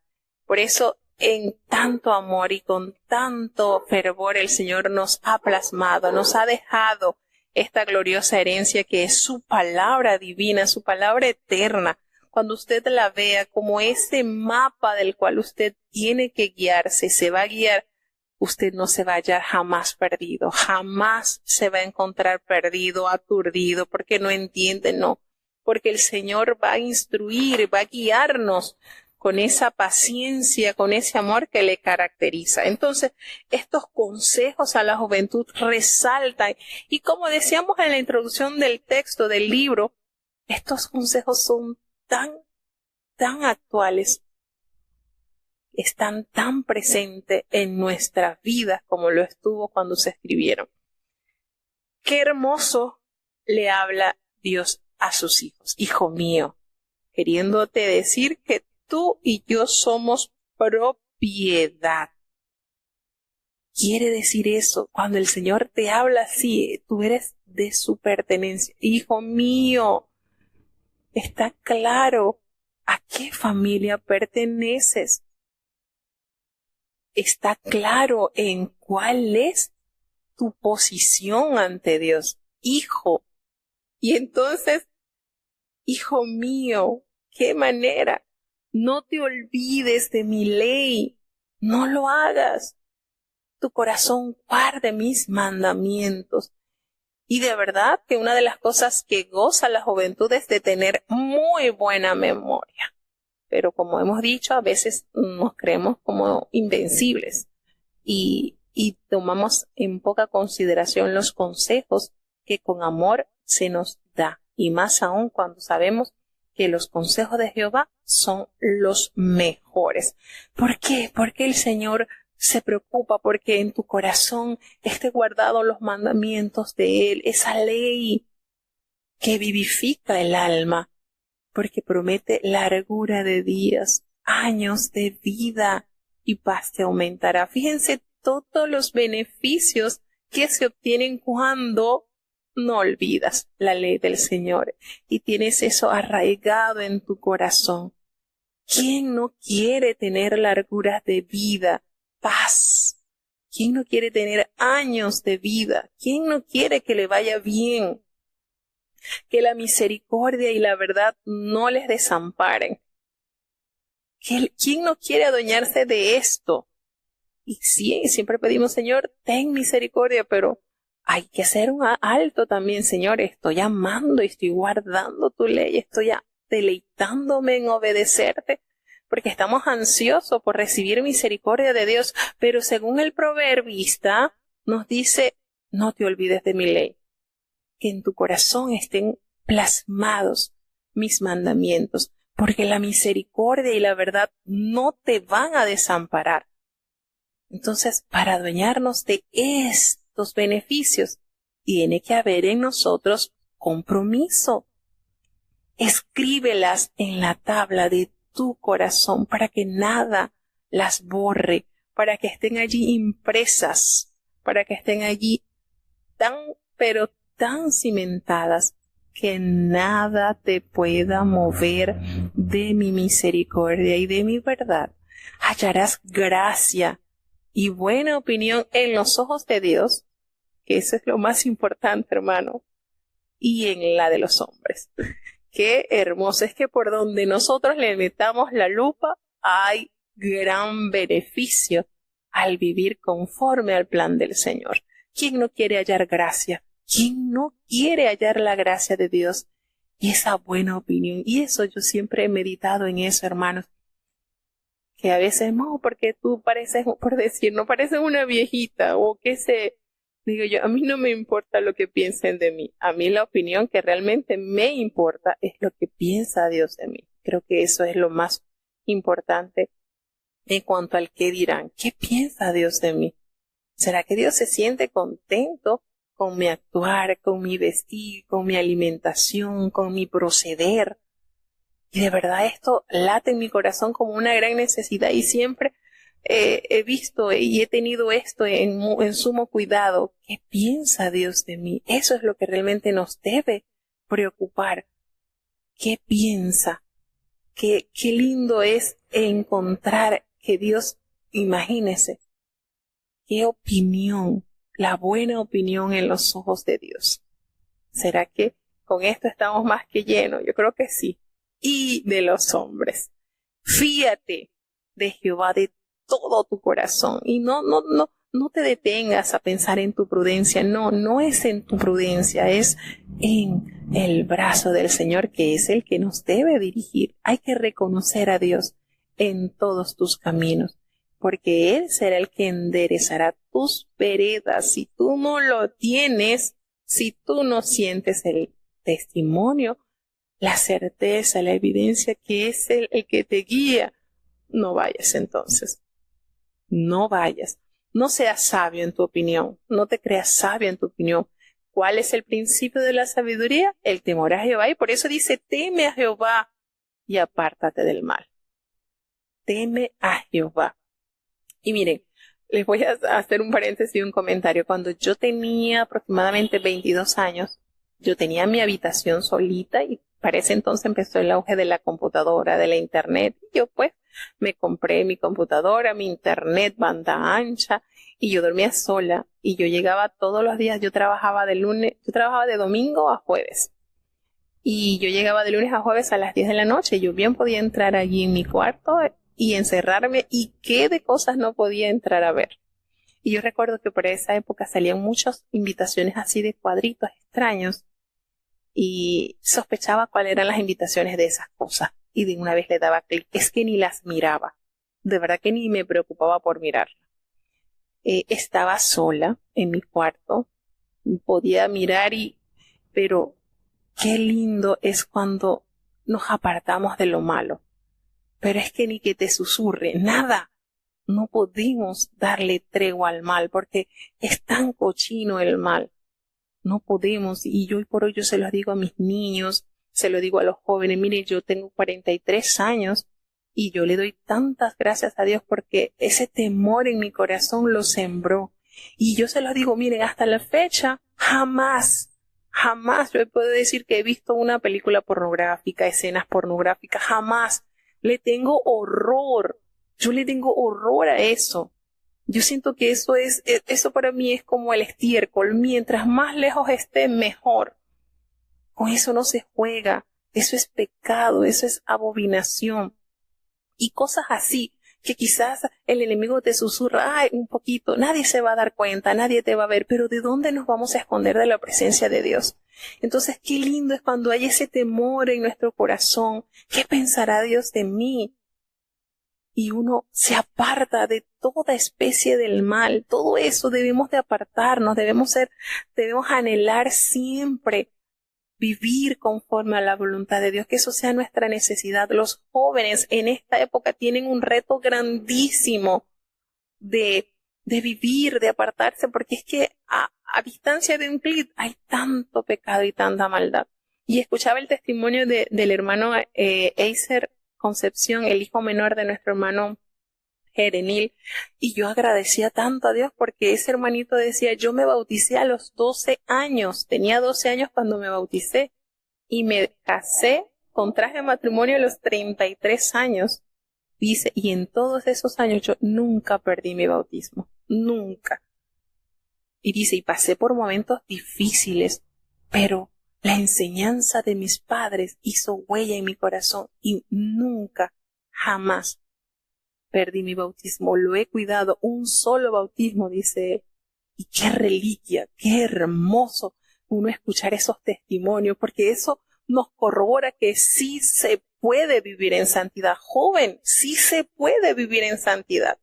Por eso, en tanto amor y con tanto fervor, el Señor nos ha plasmado, nos ha dejado esta gloriosa herencia que es su palabra divina, su palabra eterna. Cuando usted la vea como ese mapa del cual usted tiene que guiarse, se va a guiar, usted no se va a hallar jamás perdido, jamás se va a encontrar perdido, aturdido, porque no entiende, no. Porque el Señor va a instruir, va a guiarnos con esa paciencia, con ese amor que le caracteriza. Entonces, estos consejos a la juventud resaltan, y como decíamos en la introducción del texto del libro, estos consejos son tan actuales, están tan presentes en nuestras vidas como lo estuvo cuando se escribieron. Qué hermoso le habla Dios a sus hijos. Hijo mío, queriéndote decir que tú y yo somos propiedad. Quiere decir eso, cuando el Señor te habla así, tú eres de su pertenencia. Hijo mío, está claro a qué familia perteneces. Está claro en cuál es tu posición ante Dios, hijo. Y entonces, hijo mío, qué manera. No te olvides de mi ley, no lo hagas. Tu corazón guarde mis mandamientos. Y de verdad que una de las cosas que goza la juventud es de tener muy buena memoria. Pero como hemos dicho, a veces nos creemos como invencibles y tomamos en poca consideración los consejos que con amor se nos da. Y más aún cuando sabemos que los consejos de Jehová son los mejores. ¿Por qué? Porque el Señor se preocupa porque en tu corazón esté guardado los mandamientos de Él, esa ley que vivifica el alma, porque promete largura de días, años de vida, y paz te aumentará. Fíjense todos los beneficios que se obtienen cuando no olvidas la ley del Señor y tienes eso arraigado en tu corazón. ¿Quién no quiere tener larguras de vida, paz? ¿Quién no quiere tener años de vida? ¿Quién no quiere que le vaya bien? Que la misericordia y la verdad no les desamparen. ¿Quién no quiere adueñarse de esto? Y sí, siempre pedimos, Señor, ten misericordia, pero hay que hacer un alto también, Señor. Estoy amando y estoy guardando tu ley, estoy deleitándome en obedecerte, porque estamos ansiosos por recibir misericordia de Dios. Pero según el proverbista, nos dice, no te olvides de mi ley. que en tu corazón estén plasmados mis mandamientos, porque la misericordia y la verdad no te van a desamparar. Entonces, para adueñarnos de estos beneficios, tiene que haber en nosotros compromiso. Escríbelas en la tabla de tu corazón para que nada las borre, para que estén allí impresas, para que estén allí pero tan cimentadas que nada te pueda mover de mi misericordia y de mi verdad. Hallarás gracia y buena opinión en los ojos de Dios, que eso es lo más importante, hermano, y en la de los hombres. Qué hermoso es que por donde nosotros le metamos la lupa hay gran beneficio al vivir conforme al plan del Señor. ¿Quién no quiere hallar gracia? ¿Quién no quiere hallar la gracia de Dios y esa buena opinión? Y eso yo siempre he meditado en eso, hermanos. Que a veces, no, porque tú pareces, por decir, no pareces una viejita o qué sé. Digo yo, a mí no me importa lo que piensen de mí. A mí la opinión que realmente me importa es lo que piensa Dios de mí. Creo que eso es lo más importante en cuanto al qué dirán. ¿Qué piensa Dios de mí? ¿Será que Dios se siente contento con mi actuar, con mi vestir, con mi alimentación, con mi proceder? Y de verdad esto late en mi corazón como una gran necesidad y siempre he visto y he tenido esto en sumo cuidado. ¿Qué piensa Dios de mí? Eso es lo que realmente nos debe preocupar. ¿Qué piensa? Qué lindo es encontrar que Dios, imagínese, qué opinión, la buena opinión en los ojos de Dios. ¿Será que con esto estamos más que llenos? Yo creo que sí. Y de los hombres. Fíate de Jehová de todo tu corazón y no te detengas a pensar en tu prudencia. No es en tu prudencia, es en el brazo del Señor, que es el que nos debe dirigir. Hay que reconocer a Dios en todos tus caminos, porque Él será el que enderezará tus veredas. Si tú no lo tienes, si tú no sientes el testimonio, la certeza, la evidencia que es el que te guía, no vayas entonces. No vayas. No seas sabio en tu opinión. No te creas sabio en tu opinión. ¿Cuál es el principio de la sabiduría? El temor a Jehová. Y por eso dice, teme a Jehová y apártate del mal. Teme a Jehová. Y miren, les voy a hacer un paréntesis y un comentario. Cuando yo tenía aproximadamente 22 años, yo tenía mi habitación solita y para ese entonces empezó el auge de la computadora, de la internet. Y yo pues me compré mi computadora, mi internet, banda ancha, y yo dormía sola. Y yo llegaba todos los días, yo trabajaba de domingo a jueves. Y yo llegaba de lunes a jueves a las 10 de la noche. Yo bien podía entrar allí en mi cuarto y encerrarme, y qué de cosas no podía entrar a ver. Y yo recuerdo que por esa época salían muchas invitaciones así de cuadritos extraños. Y sospechaba cuáles eran las invitaciones de esas cosas. Y de una vez le daba clic. Es que ni las miraba. De verdad que ni me preocupaba por mirarlas. Estaba sola en mi cuarto. Podía mirar pero qué lindo es cuando nos apartamos de lo malo. Pero es que ni que te susurre, nada. No podemos darle tregua al mal porque es tan cochino el mal. No podemos, y yo hoy por hoy yo se los digo a mis niños, se lo digo a los jóvenes. Mire, yo tengo 43 años y yo le doy tantas gracias a Dios porque ese temor en mi corazón lo sembró. Y yo se los digo, miren, hasta la fecha, jamás yo puedo decir que he visto una película pornográfica, escenas pornográficas, jamás. Le tengo horror. Yo le tengo horror a eso. Yo siento que eso para mí es como el estiércol. Mientras más lejos esté, mejor. Con eso no se juega. Eso es pecado, eso es abominación. Y cosas así, que quizás el enemigo te susurra, ay, un poquito, nadie se va a dar cuenta, nadie te va a ver, pero ¿de dónde nos vamos a esconder de la presencia de Dios? Entonces, qué lindo es cuando hay ese temor en nuestro corazón. ¿Qué pensará Dios de mí? Y uno se aparta de toda especie del mal. Todo eso debemos de apartarnos, debemos anhelar siempre vivir conforme a la voluntad de Dios, que eso sea nuestra necesidad. Los jóvenes en esta época tienen un reto grandísimo de vivir, de apartarse, porque es que a distancia de un clic hay tanto pecado y tanta maldad. Y escuchaba el testimonio del hermano Eiser Concepción, el hijo menor de nuestro hermano Jerenil, y yo agradecía tanto a Dios porque ese hermanito decía, yo me bauticé a los 12 años, tenía 12 años cuando me bauticé, y me casé, contraje matrimonio a los 33 años. Dice, y en todos esos años yo nunca perdí mi bautismo, nunca. Y dice, y pasé por momentos difíciles, pero la enseñanza de mis padres hizo huella en mi corazón y nunca, jamás perdí mi bautismo. Lo he cuidado, un solo bautismo, dice él. Y qué reliquia, qué hermoso uno escuchar esos testimonios, porque eso nos corrobora que sí se puede vivir en santidad. Joven, sí se puede vivir en santidad.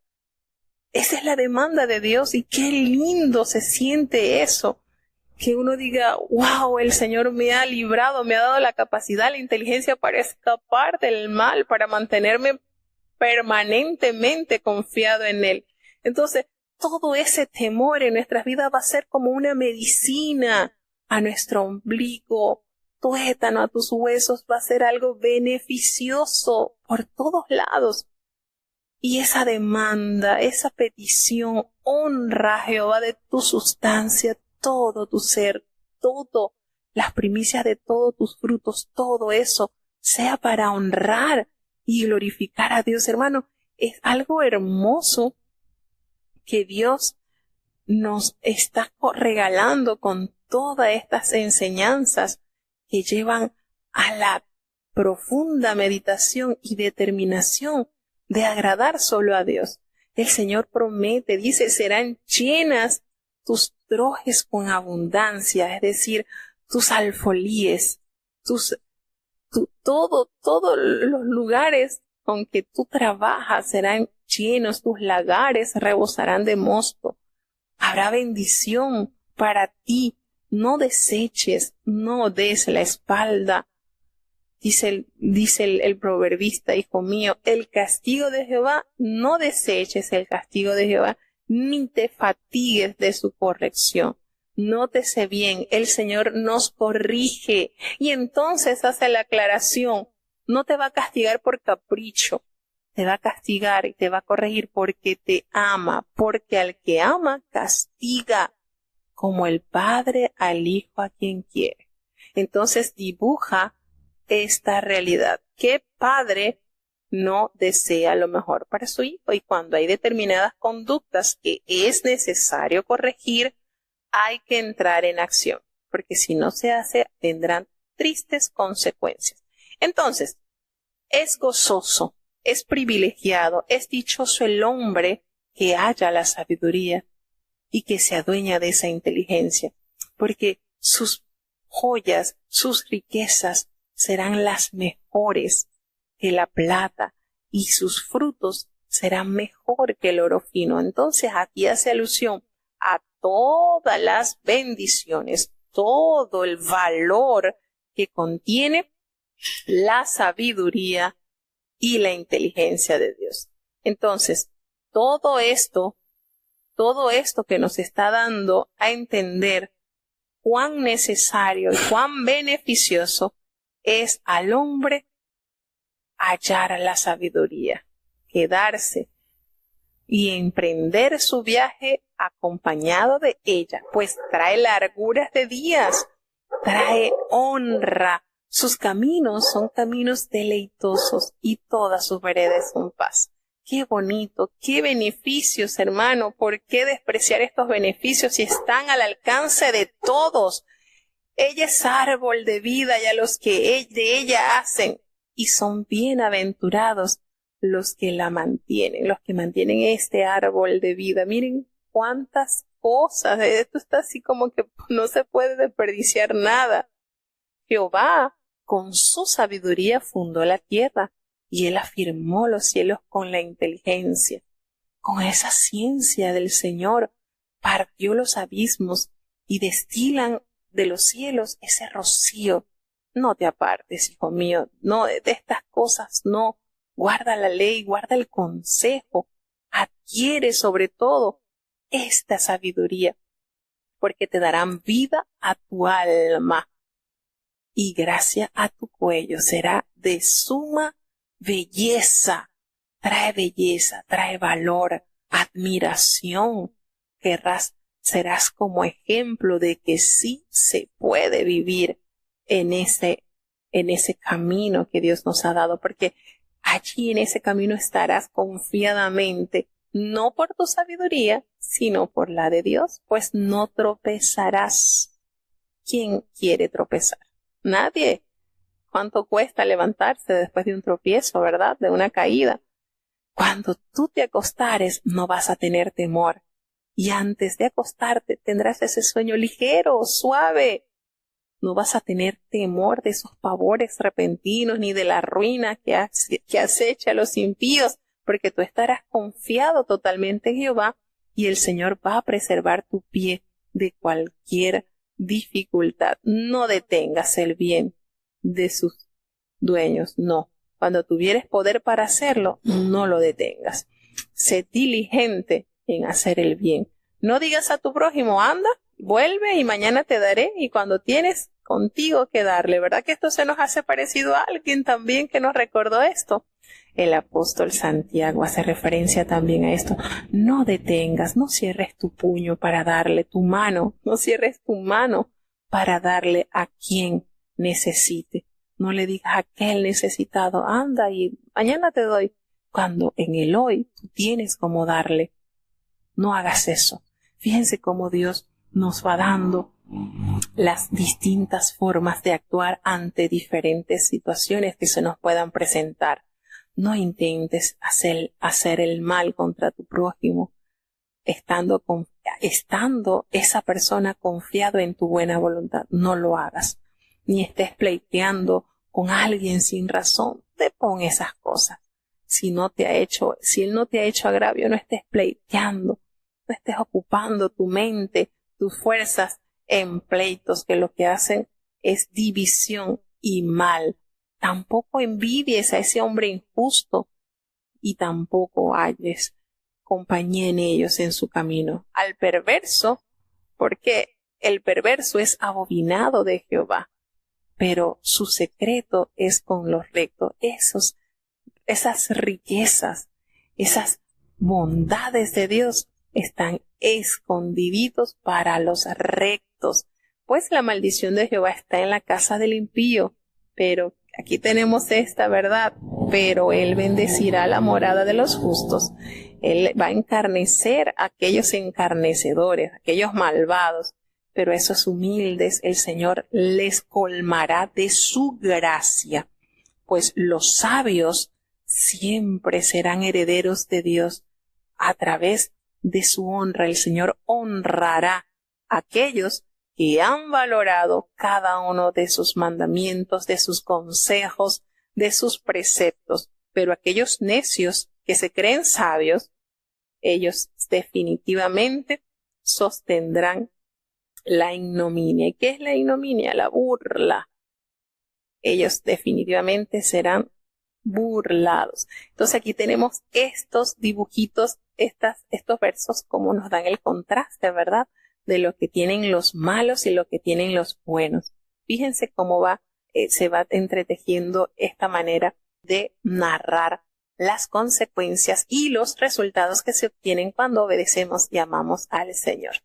Esa es la demanda de Dios y qué lindo se siente eso. Que uno diga, wow, el Señor me ha librado, me ha dado la capacidad, la inteligencia para escapar del mal, para mantenerme permanentemente confiado en Él. Entonces, todo ese temor en nuestras vidas va a ser como una medicina a nuestro ombligo, tuétano a tus huesos, va a ser algo beneficioso por todos lados. Y esa demanda, esa petición, honra a Jehová de tu sustancia, todo tu ser, todo, las primicias de todos tus frutos, todo eso, sea para honrar y glorificar a Dios, hermano. Es algo hermoso que Dios nos está regalando con todas estas enseñanzas que llevan a la profunda meditación y determinación de agradar solo a Dios. El Señor promete, dice, serán llenas tus trojes con abundancia, es decir, tus alfolíes, todos los lugares con que tú trabajas serán llenos, tus lagares rebosarán de mosto. Habrá bendición para ti. No deseches, no des la espalda. Dice el proverbista, hijo mío, el castigo de Jehová, no deseches el castigo de Jehová, ni te fatigues de su corrección. Nótese bien, el Señor nos corrige y entonces hace la aclaración. No te va a castigar por capricho, te va a castigar y te va a corregir porque te ama, porque al que ama castiga, como el padre al hijo a quien quiere. Entonces dibuja esta realidad. ¿Qué padre no desea lo mejor para su hijo? Y cuando hay determinadas conductas que es necesario corregir, hay que entrar en acción, porque si no se hace, tendrán tristes consecuencias. Entonces, es gozoso, es privilegiado, es dichoso el hombre que halla la sabiduría y que se adueña de esa inteligencia, porque sus joyas, sus riquezas serán las mejores que la plata y sus frutos serán mejor que el oro fino. Entonces aquí hace alusión a todas las bendiciones, todo el valor que contiene la sabiduría y la inteligencia de Dios. Entonces, todo esto que nos está dando a entender cuán necesario y cuán beneficioso es al hombre hallar la sabiduría, quedarse y emprender su viaje acompañado de ella, pues trae larguras de días, trae honra. Sus caminos son caminos deleitosos y todas sus veredas son paz. Qué bonito, qué beneficios, hermano. ¿Por qué despreciar estos beneficios si están al alcance de todos? Ella es árbol de vida y a los que de ella hacen, y son bienaventurados los que la mantienen, los que mantienen este árbol de vida. Miren cuántas cosas, esto está así como que no se puede desperdiciar nada. Jehová con su sabiduría fundó la tierra y él afirmó los cielos con la inteligencia. con esa ciencia del Señor, partió los abismos y destilan de los cielos ese rocío. No te apartes, hijo mío, no de estas cosas, no. Guarda la ley, guarda el consejo, adquiere sobre todo esta sabiduría, porque te darán vida a tu alma y gracia a tu cuello. Será de suma belleza, trae valor, admiración. Serás como ejemplo de que sí se puede vivir en ese camino que Dios nos ha dado, porque allí en ese camino estarás confiadamente, no por tu sabiduría, sino por la de Dios, pues no tropezarás. ¿Quién quiere tropezar? Nadie. ¿Cuánto cuesta levantarse después de un tropiezo, verdad? De una caída. Cuando tú te acostares, no vas a tener temor. Y antes de acostarte tendrás ese sueño ligero, suave. No vas a tener temor de esos pavores repentinos ni de la ruina que acecha a los impíos, porque tú estarás confiado totalmente en Jehová y el Señor va a preservar tu pie de cualquier dificultad. No detengas el bien de sus dueños, no. Cuando tuvieres poder para hacerlo, no lo detengas. Sé diligente en hacer el bien. No digas a tu prójimo, anda, vuelve y mañana te daré, y cuando tienes contigo que darle. ¿Verdad que esto se nos hace parecido a alguien también que nos recordó esto? El apóstol Santiago hace referencia también a esto. No detengas, no cierres tu puño para darle tu mano, no cierres tu mano para darle a quien necesite. No le digas a aquel necesitado, anda y mañana te doy, cuando en el hoy tú tienes cómo darle. No hagas eso. Fíjense cómo Dios nos va dando las distintas formas de actuar ante diferentes situaciones que se nos puedan presentar. No intentes hacer el mal contra tu prójimo, estando esa persona confiado en tu buena voluntad. No lo hagas. Ni estés pleiteando con alguien sin razón. Depón esas cosas. Si él no te ha hecho agravio, no estés pleiteando. No estés ocupando tu mente, tus fuerzas en pleitos que lo que hacen es división y mal. Tampoco envidies a ese hombre injusto y tampoco halles compañía en ellos en su camino. Al perverso, porque el perverso es abominado de Jehová, pero su secreto es con los rectos. Esas riquezas, esas bondades de Dios están escondiditos para los rectos, pues la maldición de Jehová está en la casa del impío. Pero aquí tenemos esta verdad, pero él bendecirá la morada de los justos. Él va a encarnecer a aquellos encarnecedores, aquellos malvados, pero a esos humildes el Señor les colmará de su gracia, pues los sabios siempre serán herederos de Dios. A través de su honra, el Señor honrará a aquellos que han valorado cada uno de sus mandamientos, de sus consejos, de sus preceptos. Pero aquellos necios que se creen sabios, ellos definitivamente sostendrán la ignominia. ¿Y qué es la ignominia? La burla. Ellos definitivamente serán burlados. Entonces aquí tenemos estos dibujitos, estos versos, como nos dan el contraste, ¿verdad? De lo que tienen los malos y lo que tienen los buenos. Fíjense cómo se va entretejiendo esta manera de narrar las consecuencias y los resultados que se obtienen cuando obedecemos y amamos al Señor.